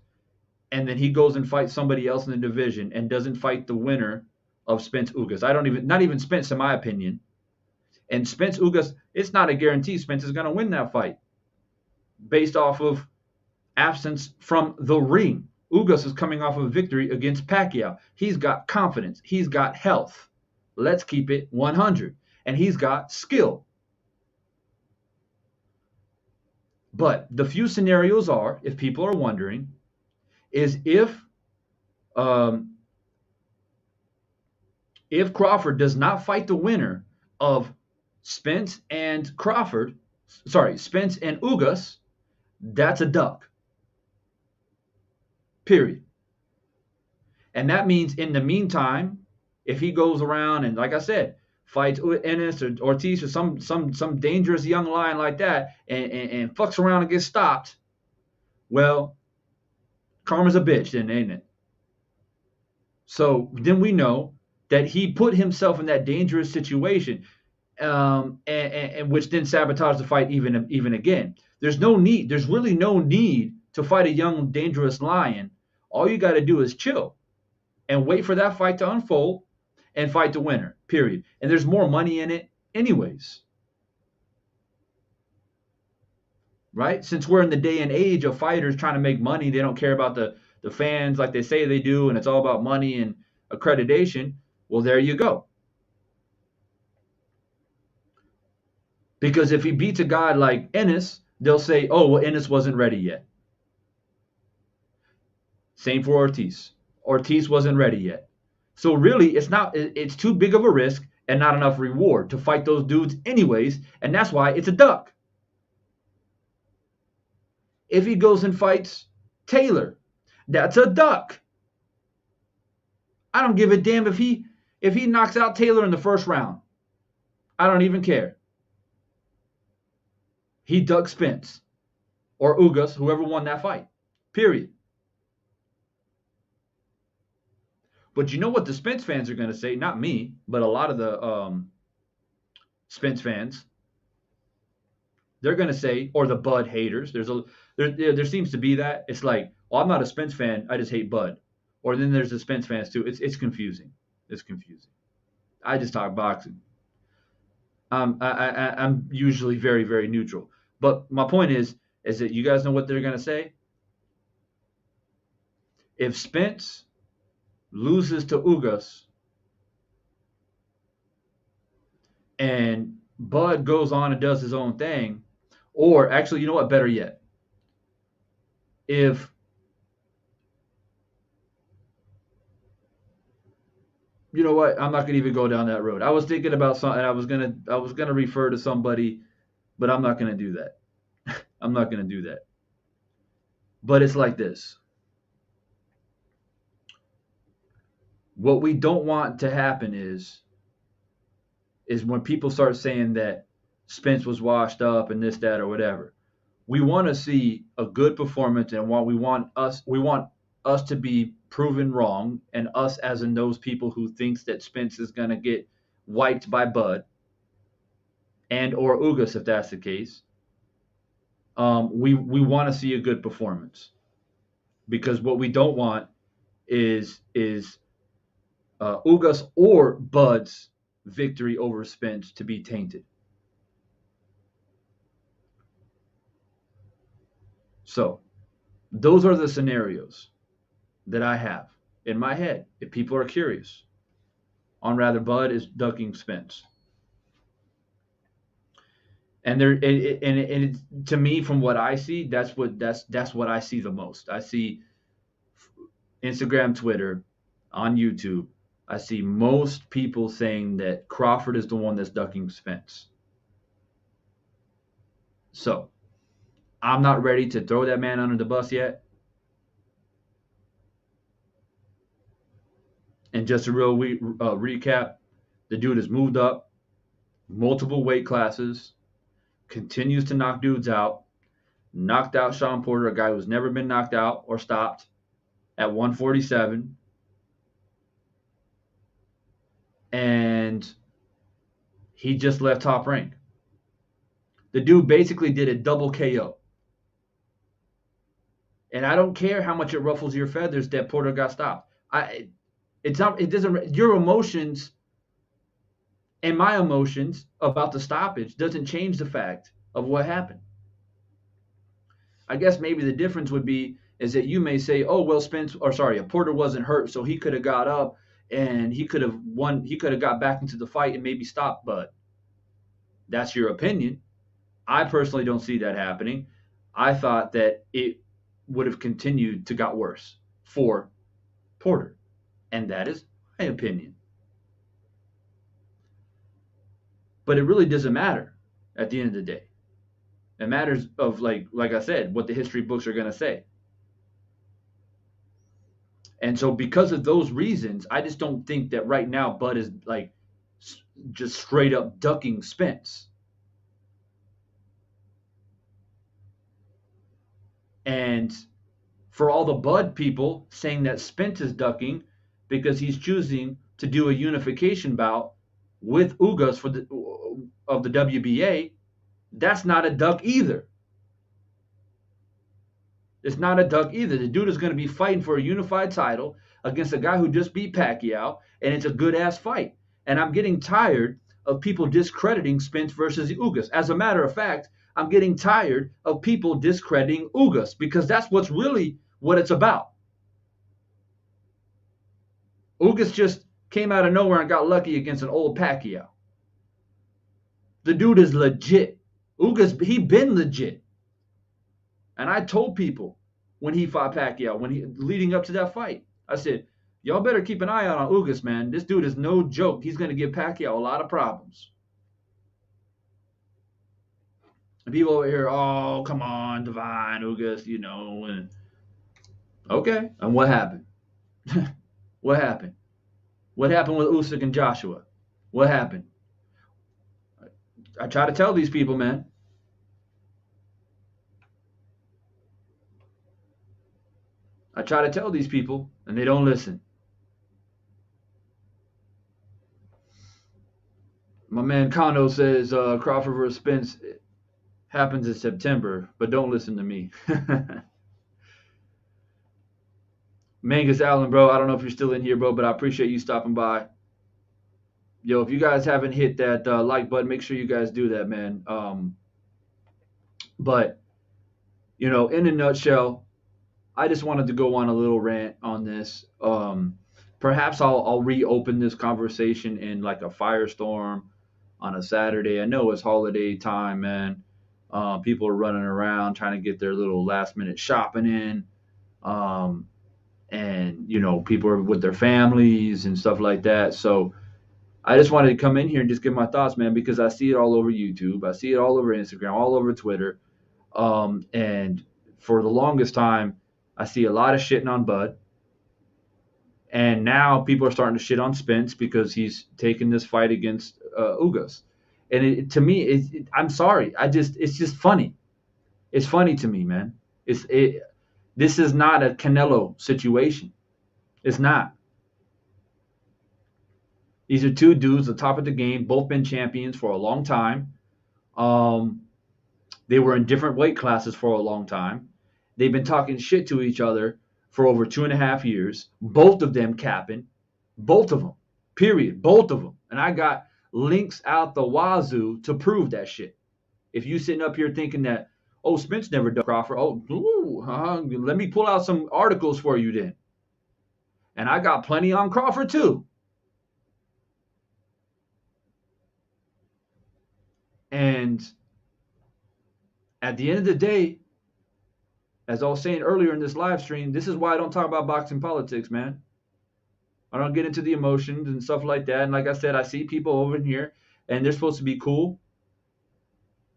and then he goes and fights somebody else in the division and doesn't fight the winner of Spence Ugas. Not even Spence in my opinion. And Spence Ugas, it's not a guarantee Spence is going to win that fight based off of absence from the ring. Ugas is coming off of a victory against Pacquiao. He's got confidence. He's got health. Let's keep it 100. And he's got skill. But the few scenarios are, if people are wondering, is if Crawford does not fight the winner of Spence and Ugas, that's a duck. Period. And that means in the meantime, if he goes around and, like I said, fights Ennis or Ortiz or some dangerous young lion like that and fucks around and gets stopped, well, karma's a bitch then, ain't it? So then we know that he put himself in that dangerous situation, and which then sabotaged the fight even again. There's really no need to fight a young, dangerous lion. All you got to do is chill and wait for that fight to unfold and fight the winner, period. And there's more money in it anyways. Right? Since we're in the day and age of fighters trying to make money, they don't care about the fans like they say they do, and it's all about money and accreditation. Well, there you go. Because if he beats a guy like Ennis, they'll say, oh, well, Ennis wasn't ready yet. Same for Ortiz. Ortiz wasn't ready yet. So really, it's too big of a risk and not enough reward to fight those dudes anyways, and that's why it's a duck. If he goes and fights Taylor, that's a duck. I don't give a damn if he knocks out Taylor in the first round. I don't even care. He ducked Spence or Ugas, whoever won that fight. Period. But you know what the Spence fans are going to say? Not me, but a lot of the Spence fans. They're going to say, or the Bud haters. There seems to be that. It's like, well, I'm not a Spence fan. I just hate Bud. Or then there's the Spence fans too. It's confusing. It's confusing. I just talk boxing. I'm usually very, very neutral. But my point is that you guys know what they're going to say? If Spence loses to Ugas and Bud goes on and does his own thing, or actually, you know what, better yet, if you know what, I'm not going to even go down that road. I was thinking about something. I was gonna refer to somebody, but I'm not going to do that. I'm not going to do that. But it's like this. What we don't want to happen is when people start saying that Spence was washed up and this, that, or whatever. We want to see a good performance, and we want us to be proven wrong, and us as in those people who thinks that Spence is going to get wiped by Bud and or Ugas if that's the case. We want to see a good performance, because what we don't want is Ugas or Bud's victory over Spence to be tainted. So those are the scenarios that I have in my head. If people are curious on rather Bud is ducking Spence. And to me, from what I see, that's what I see the most. I see Instagram, Twitter, on YouTube. I see most people saying that Crawford is the one that's ducking Spence. So I'm not ready to throw that man under the bus yet. And just a real recap, the dude has moved up multiple weight classes, continues to knock dudes out, knocked out Sean Porter, a guy who's never been knocked out or stopped, at 147. And he just left Top Rank. The dude basically did a double KO. And I don't care how much it ruffles your feathers that Porter got stopped. Your emotions and my emotions about the stoppage doesn't change the fact of what happened. I guess maybe the difference would be is that you may say, oh, well, Porter wasn't hurt, so he could have got up and he could have won. He could have got back into the fight and maybe stopped Bud. That's your opinion. I personally don't see that happening. I thought that it would have continued to got worse for Porter. And that is my opinion. But it really doesn't matter at the end of the day. It matters of, like I said, what the history books are going to say. And so because of those reasons, I just don't think that right now Bud is like just straight up ducking Spence. And for all the Bud people saying that Spence is ducking because he's choosing to do a unification bout with Ugas of the WBA, that's not a duck either. It's not a duck either. The dude is going to be fighting for a unified title against a guy who just beat Pacquiao, and it's a good-ass fight. And I'm getting tired of people discrediting Spence versus Ugas. As a matter of fact, I'm getting tired of people discrediting Ugas, because that's what it's about. Ugas just came out of nowhere and got lucky against an old Pacquiao. The dude is legit. Ugas, he been legit. And I told people when he fought Pacquiao, leading up to that fight, I said, y'all better keep an eye out on Ugas, man. This dude is no joke. He's going to give Pacquiao a lot of problems. And people over here, oh, come on, Divine, Ugas, and okay. And what happened? What happened? What happened with Usyk and Joshua? What happened? I try to tell these people, man. I try to tell these people, and they don't listen. My man Kondo says Crawford vs. Spence happens in September, but don't listen to me. Mangus Allen, bro, I don't know if you're still in here, bro, but I appreciate you stopping by. Yo, if you guys haven't hit that like button, make sure you guys do that, man. But, in a nutshell, I just wanted to go on a little rant on this. Perhaps I'll reopen this conversation in like a firestorm on a Saturday. I know it's holiday time, man. People are running around trying to get their little last minute shopping in. And, people are with their families and stuff like that. So I just wanted to come in here and just give my thoughts, man, because I see it all over YouTube. I see it all over Instagram, all over Twitter. And for the longest time, I see a lot of shitting on Bud. And now people are starting to shit on Spence because he's taken this fight against Ugas. And to me, I'm sorry. It's just funny. It's funny to me, man. This is not a Canelo situation. It's not. These are two dudes, the top of the game, both been champions for a long time. Um, they were in different weight classes for a long time. They've been talking shit to each other for over 2.5 years. Both of them capping. Both of them. Period. Both of them. And I got links out the wazoo to prove that shit. If you sitting up here thinking that, oh, Spence never done Crawford, let me pull out some articles for you then. And I got plenty on Crawford too. And at the end of the day, as I was saying earlier in this live stream, this is why I don't talk about boxing politics, man. I don't get into the emotions and stuff like that. And like I said, I see people over here and they're supposed to be cool.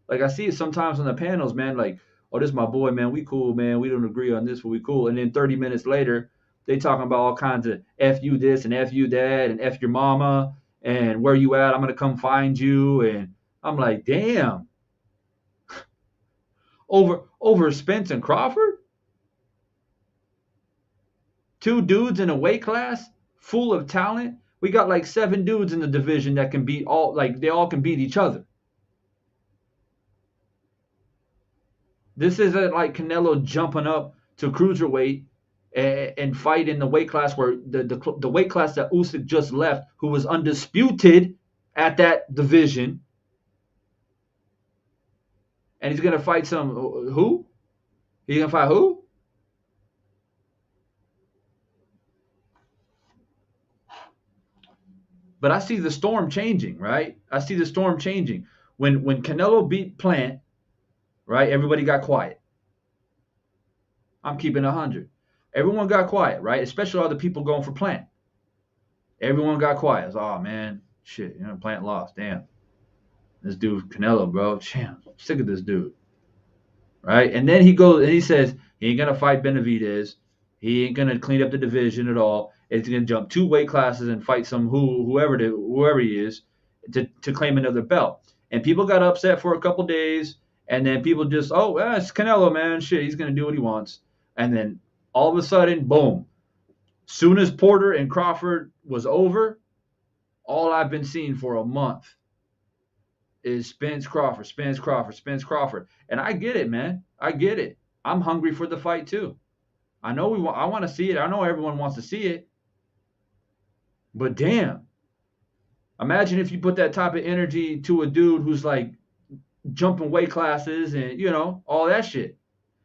Like I see it sometimes on the panels, man, like, oh, this is my boy, man. We cool, man. We don't agree on this, but we cool. And then 30 minutes later, they talking about all kinds of F you this and F you that and F your mama and where you at? I'm going to come find you. And I'm like, damn. Over Spence and Crawford? Two dudes in a weight class full of talent. We got like 7 dudes in the division that can beat all, like they all can beat each other. This isn't like Canelo jumping up to cruiserweight and fight in the weight class where the weight class that Usyk just left, who was undisputed at that division, and he's gonna fight some who? He's gonna fight who? But I see the storm changing, right? I see the storm changing. When Canelo beat Plant, right? Everybody got quiet. I'm keeping 100. Everyone got quiet, right? Especially all the people going for Plant. Everyone got quiet. It's, oh man, shit, Plant lost. Damn. This dude Canelo, bro. Damn, I'm sick of this dude. Right? And then he goes and he says he ain't gonna fight Benavidez. He ain't gonna clean up the division at all. It's gonna jump 2 weight classes and fight some whoever he is to claim another belt. And people got upset for a couple days, and then people just, it's Canelo, man. Shit, he's gonna do what he wants. And then all of a sudden, boom. Soon as Porter and Crawford was over, all I've been seeing for a month is Spence Crawford, Spence Crawford, Spence Crawford. And I get it, man. I get it. I'm hungry for the fight too. I know I want to see it. I know everyone wants to see it. But damn. Imagine if you put that type of energy to a dude who's like jumping weight classes and, all that shit.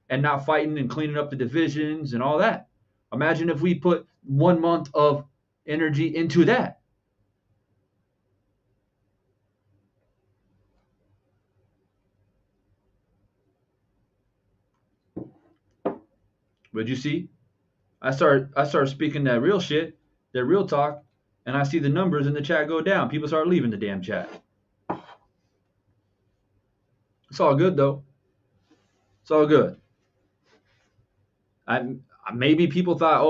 And not fighting and cleaning up the divisions and all that. Imagine if we put 1 month of energy into that. But you see, I start speaking that real shit, that real talk, and I see the numbers in the chat go down. People start leaving the damn chat. It's all good though. It's all good. Maybe people thought,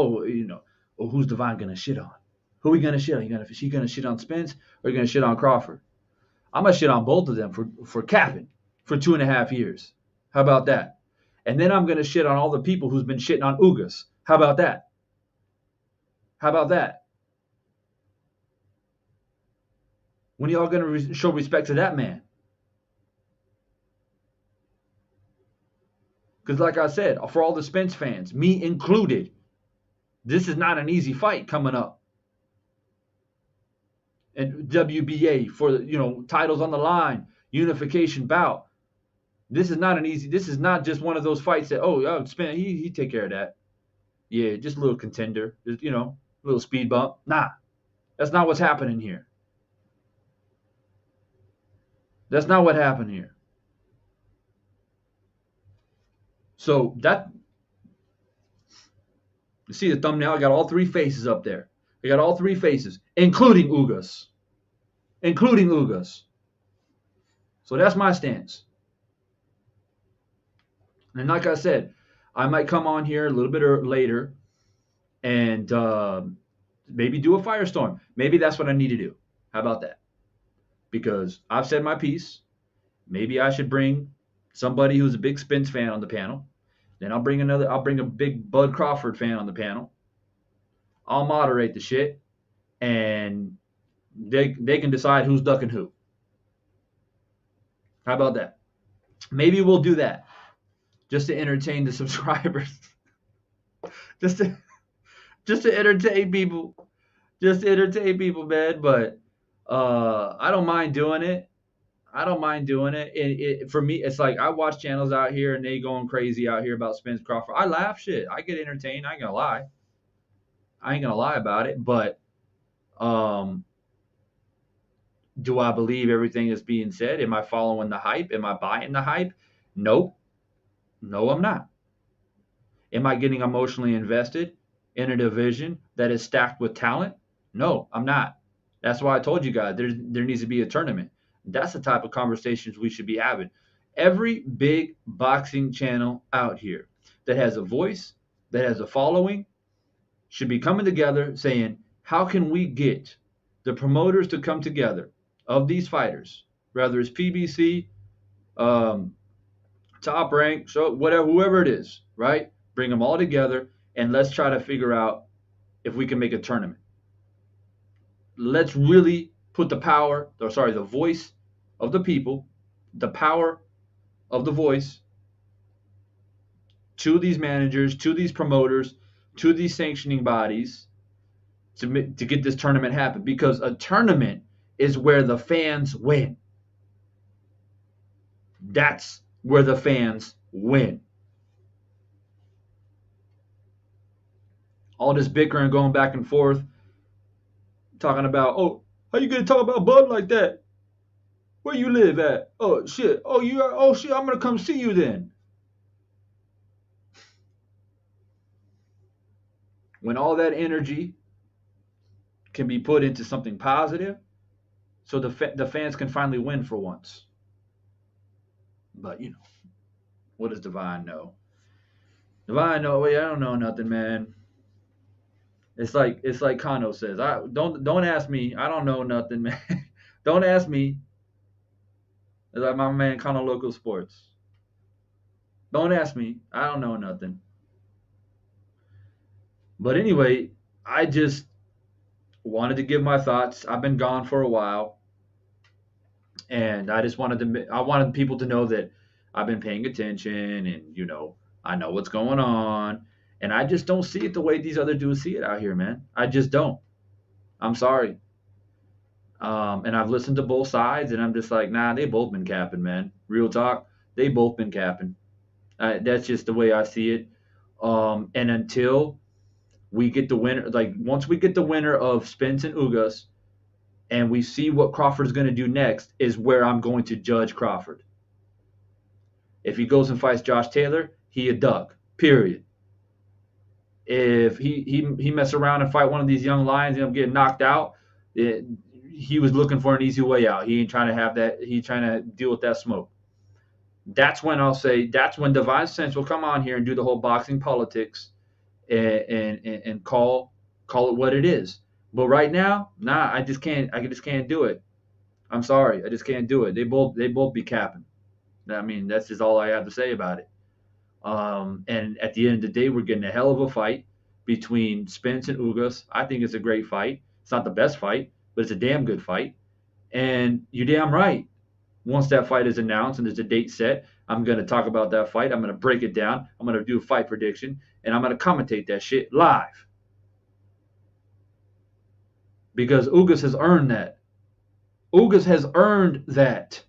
who's Devon gonna shit on? Who are we gonna shit on? Is he gonna shit on Spence or are you gonna shit on Crawford? I'm gonna shit on both of them for capping for 2.5 years. How about that? And then I'm gonna shit on all the people who's been shitting on Ugas. How about that? How about that? When are y'all gonna show respect to that man? Because like I said, for all the Spence fans, me included, this is not an easy fight coming up. And WBA for titles on the line, unification bout. This is not just one of those fights that Spence he take care of that. Yeah, just a little contender, just a little speed bump. Nah, that's not what's happening here. That's not what happened here. So you see the thumbnail, I got all 3 faces up there. I got all 3 faces, including Ugas. So that's my stance. And like I said, I might come on here a little bit later and maybe do a firestorm. Maybe that's what I need to do. How about that? because I've said my piece. Maybe I should bring somebody who's a big Spence fan on the panel. Then I'll bring a big Bud Crawford fan on the panel. I'll moderate the shit, and they can decide who's ducking who. How about that? Maybe we'll do that just to entertain the subscribers, just to just to entertain people, just to entertain people, man. But I don't mind doing it. I don't mind doing it. For me, it's like I watch channels out here and they going crazy out here about Spence Crawford. I laugh shit. I get entertained. I ain't gonna lie. I ain't gonna lie about it. But um, do I believe everything that's being said? Am I following the hype? Am I buying the hype? Nope. No, I'm not. Am I getting emotionally invested in a division that is stacked with talent? No, I'm not. That's why I told you guys there needs to be a tournament. That's the type of conversations we should be having. Every big boxing channel out here that has a voice, that has a following, should be coming together saying, how can we get the promoters to come together of these fighters, whether it's PBC, um, Top Rank, so whatever, whoever it is, right? Bring them all together and let's try to figure out if we can make a tournament. Let's really put the voice of the people, the power of the voice to these managers, to these promoters, to these sanctioning bodies to get this tournament happen. Because a tournament is where the fans win. That's where the fans win. All this bickering going back and forth, talking about, oh, how you gonna talk about Bud like that? Where you live at? Oh shit. Oh shit, I'm gonna come see you then. When all that energy can be put into something positive, so the fans can finally win for once. But what does Divine know? Divine know. Wait, I don't know nothing, man. It's like Kano says. I don't ask me. I don't know nothing, man. Don't ask me. It's like my man Kano Local Sports. Don't ask me. I don't know nothing. But anyway, I just wanted to give my thoughts. I've been gone for a while, and I just wanted people to know that I've been paying attention, and I know what's going on, and I just don't see it the way these other dudes see it out here, man. I just don't. I'm sorry. And I've listened to both sides, and I'm just like, nah, they both been capping, man. Real talk, they both been capping. That's just the way I see it. And until we get the winner, like once we get the winner of Spence and Ugas, and we see what Crawford's going to do next, is where I'm going to judge Crawford. If he goes and fights Josh Taylor, he a duck. Period. If he mess around and fight one of these young lions and get knocked out, he was looking for an easy way out. He ain't trying to have that. He's trying to deal with that smoke. That's when I'll say. That's when Divine Sense will come on here and do the whole boxing politics and call it what it is. But right now, nah, I just can't do it. I'm sorry, I just can't do it. They both be capping. I mean, that's just all I have to say about it. And at the end of the day, we're getting a hell of a fight between Spence and Ugas. I think it's a great fight. It's not the best fight, but it's a damn good fight. And you're damn right. Once that fight is announced and there's a date set, I'm going to talk about that fight. I'm going to break it down. I'm going to do a fight prediction, and I'm going to commentate that shit live. Because Ugas has earned that. Ugas has earned that.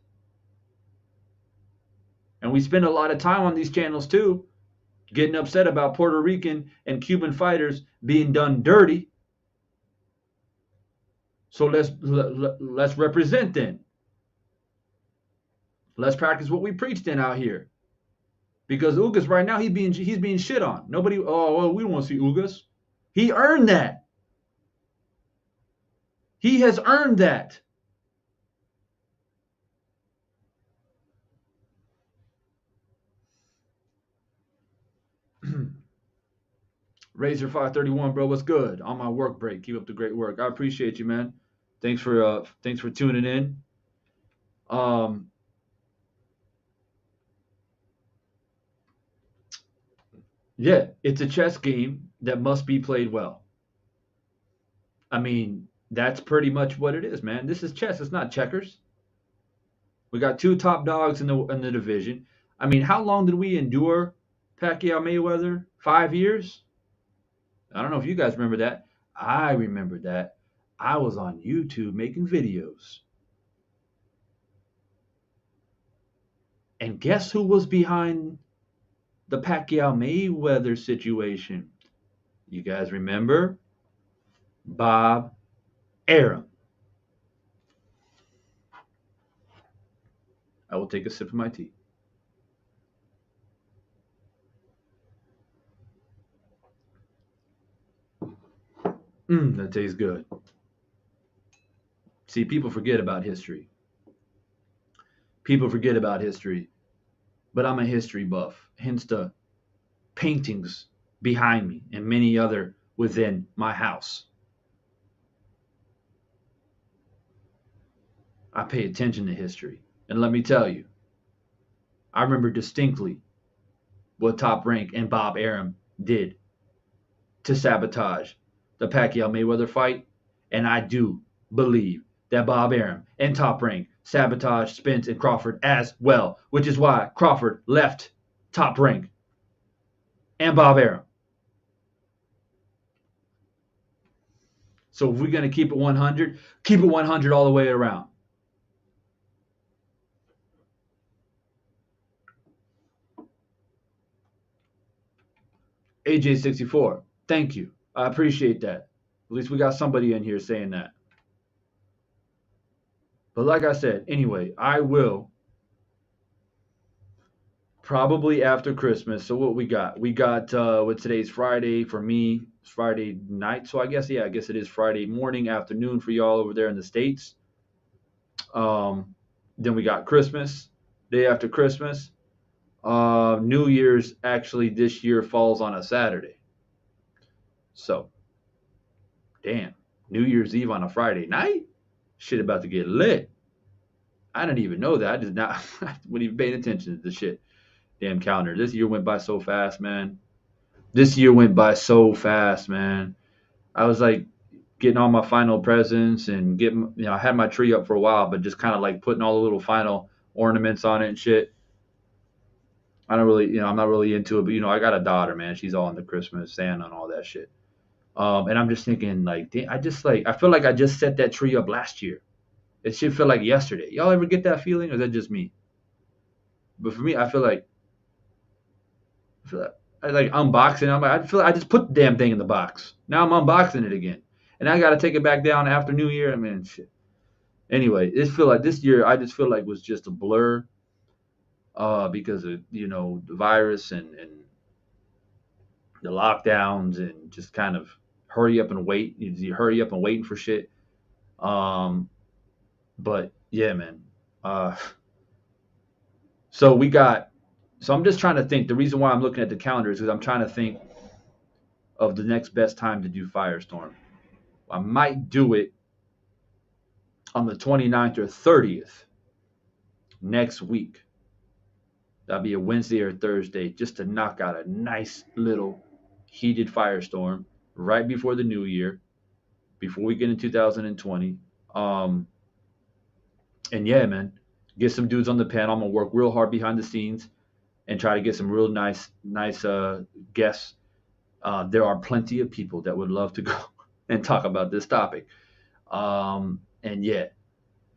And we spend a lot of time on these channels too, getting upset about Puerto Rican and Cuban fighters being done dirty. So let's represent then. Let's practice what we preach then out here. Because Ugas right now, he's being shit on. Nobody, we don't want to see Ugas. He earned that. He has earned that. Razor 531, bro, what's good? On my work break. Keep up the great work. I appreciate you, man. Thanks for tuning in. Um, yeah, it's a chess game that must be played well. I mean, that's pretty much what it is, man. This is chess. It's not checkers. We got two top dogs in the division. I mean, how long did we endure Pacquiao Mayweather? 5 years? I don't know if you guys remember that. I remember that. I was on YouTube making videos. And guess who was behind the Pacquiao Mayweather situation? You guys remember? Bob Arum. I will take a sip of my tea. That tastes good. See, people forget about history. People forget about history, but I'm a history buff, hence the paintings behind me and many other within my house. I pay attention to history. And let me tell you, I remember distinctly what Top Rank and Bob Arum did to sabotage the Pacquiao Mayweather fight. And I do believe that Bob Arum and Top Rank sabotaged Spence and Crawford as well, which is why Crawford left Top Rank and Bob Arum. So if we're going to keep it 100, keep it 100 all the way around. AJ64, thank you. I appreciate that. At least we got somebody in here saying that. But like I said, anyway, I will probably after Christmas. So what we got? We got with today's Friday for me, it's Friday night. So I guess it is Friday morning, afternoon for y'all over there in the States. Then we got Christmas, day after Christmas. New Year's actually this year falls on a Saturday. So, damn, New Year's Eve on a Friday night? Shit about to get lit. I didn't even know that. I did not, I wasn't even paying attention to the shit. Damn calendar. This year went by so fast, man. This year went by so fast, man. I was like getting all my final presents and getting, I had my tree up for a while, but just kind of like putting all the little final ornaments on it and shit. I don't really, I'm not really into it, but I got a daughter, man. She's all into Christmas, Santa, and all that shit. And I'm just thinking, like, I feel like I just set that tree up last year. It should feel like yesterday. Y'all ever get that feeling, or is that just me? But for me, I feel like I like unboxing. I feel like I just put the damn thing in the box. Now I'm unboxing it again, and I got to take it back down after New Year. I mean, shit. Anyway, this year I just feel like was just a blur, because of the virus and the lockdowns and just kind of hurry up and wait. You hurry up and waiting for shit. Um, but yeah, man. Uh, so we got. So I'm just trying to think. The reason why I'm looking at the calendar is because I'm trying to think of the next best time to do Firestorm. I might do it on the 29th or 30th next week. That'll be a Wednesday or Thursday just to knock out a nice little heated Firestorm right before the new year, before we get in 2020. Um, and yeah, man, get some dudes on the panel. I'm gonna work real hard behind the scenes and try to get some real nice guests. There are plenty of people that would love to go and talk about this topic. And yeah,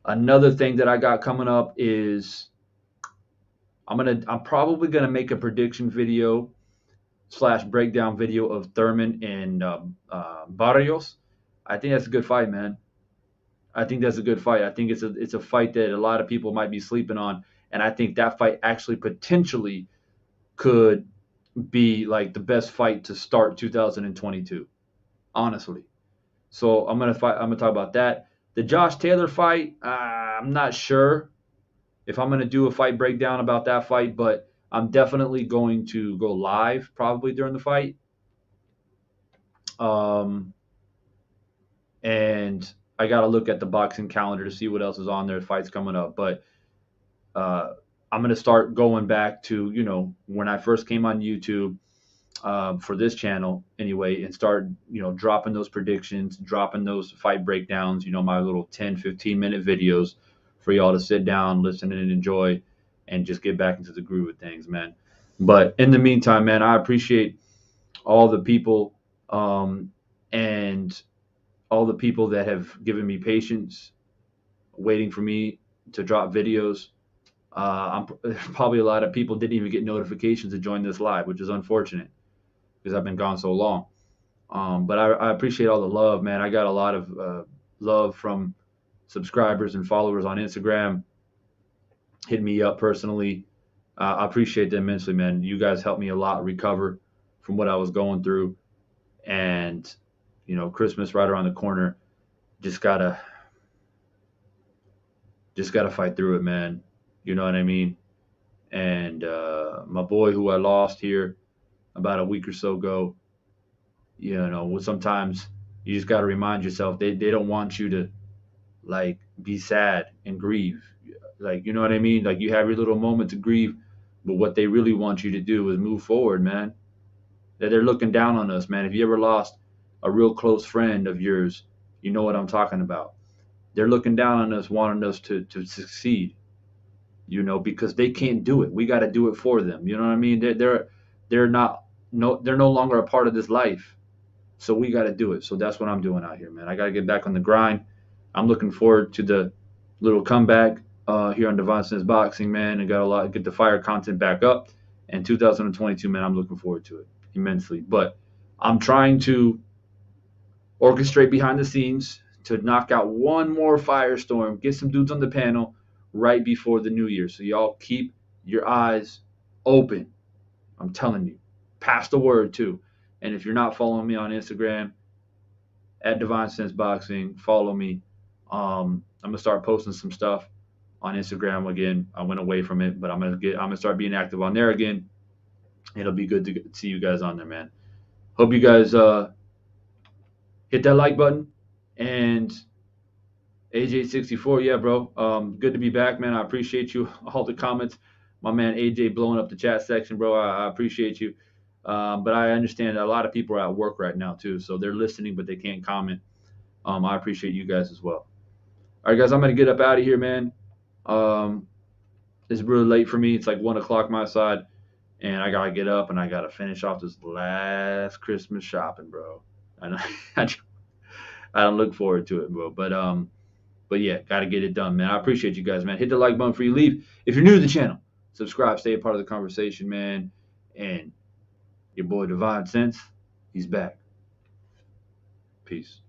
another thing that I got coming up is I'm probably gonna make a prediction video slash breakdown video of Thurman and Barrios. I think that's a good fight, man. I think that's a good fight. I think it's a fight that a lot of people might be sleeping on, and I think that fight actually potentially could be like the best fight to start 2022. Honestly, so I'm gonna talk about that. The Josh Taylor fight, I'm not sure if I'm gonna do a fight breakdown about that fight, but I'm definitely going to go live probably during the fight. Um, and I got to look at the boxing calendar to see what else is on there. Fights coming up, but I'm going to start going back to, when I first came on YouTube, for this channel anyway, and start, dropping those predictions, dropping those fight breakdowns, my little 10, 15-minute videos for y'all to sit down, listen, and enjoy, and just get back into the groove of things, man. But in the meantime, man, I appreciate all the people, and all the people that have given me patience, waiting for me to drop videos. Probably a lot of people didn't even get notifications to join this live, which is unfortunate because I've been gone so long. But I appreciate all the love, man. I got a lot of love from subscribers and followers on Instagram. Hit me up personally. I appreciate that immensely, man. You guys helped me a lot recover from what I was going through. And, Christmas right around the corner. Just gotta fight through it, man. You know what I mean? And my boy who I lost here about a week or so ago, sometimes you just got to remind yourself they don't want you to, like, be sad and grieve. Like, you know what I mean? Like, you have your little moment to grieve, but what they really want you to do is move forward, man. That they're looking down on us, man. If you ever lost a real close friend of yours, you know what I'm talking about. They're looking down on us, wanting us to succeed, because they can't do it. We got to do it for them. You know what I mean? They're not no they're no longer a part of this life. So we got to do it. So that's what I'm doing out here, man. I got to get back on the grind. I'm looking forward to the little comeback here on Devon Spence Boxing, man. And get the fire content back up. And 2022, man, I'm looking forward to it immensely. But I'm trying to orchestrate behind the scenes to knock out one more firestorm, get some dudes on the panel right before the new year. So y'all keep your eyes open. I'm telling you. Pass the word too. And if you're not following me on Instagram at Devon Spence Boxing, follow me. I'm gonna start posting some stuff on Instagram again. I went away from it, but I'm gonna start being active on there again. It'll be good to see you guys on there, man. Hope you guys hit that like button. And AJ64, yeah, bro. Good to be back, man. I appreciate you. All the comments. My man AJ blowing up the chat section, bro. I appreciate you. But I understand a lot of people are at work right now too, so they're listening, but they can't comment. I appreciate you guys as well. All right, guys, I'm gonna get up out of here, man. It's really late for me. It's like 1 o'clock my side, and I gotta get up and I gotta finish off this last Christmas shopping, bro. I don't look forward to it, bro. But yeah, gotta get it done, man. I appreciate you guys, man. Hit the like button before you leave. If you're new to the channel, subscribe, stay a part of the conversation, man. And your boy Devon Spence, he's back. Peace.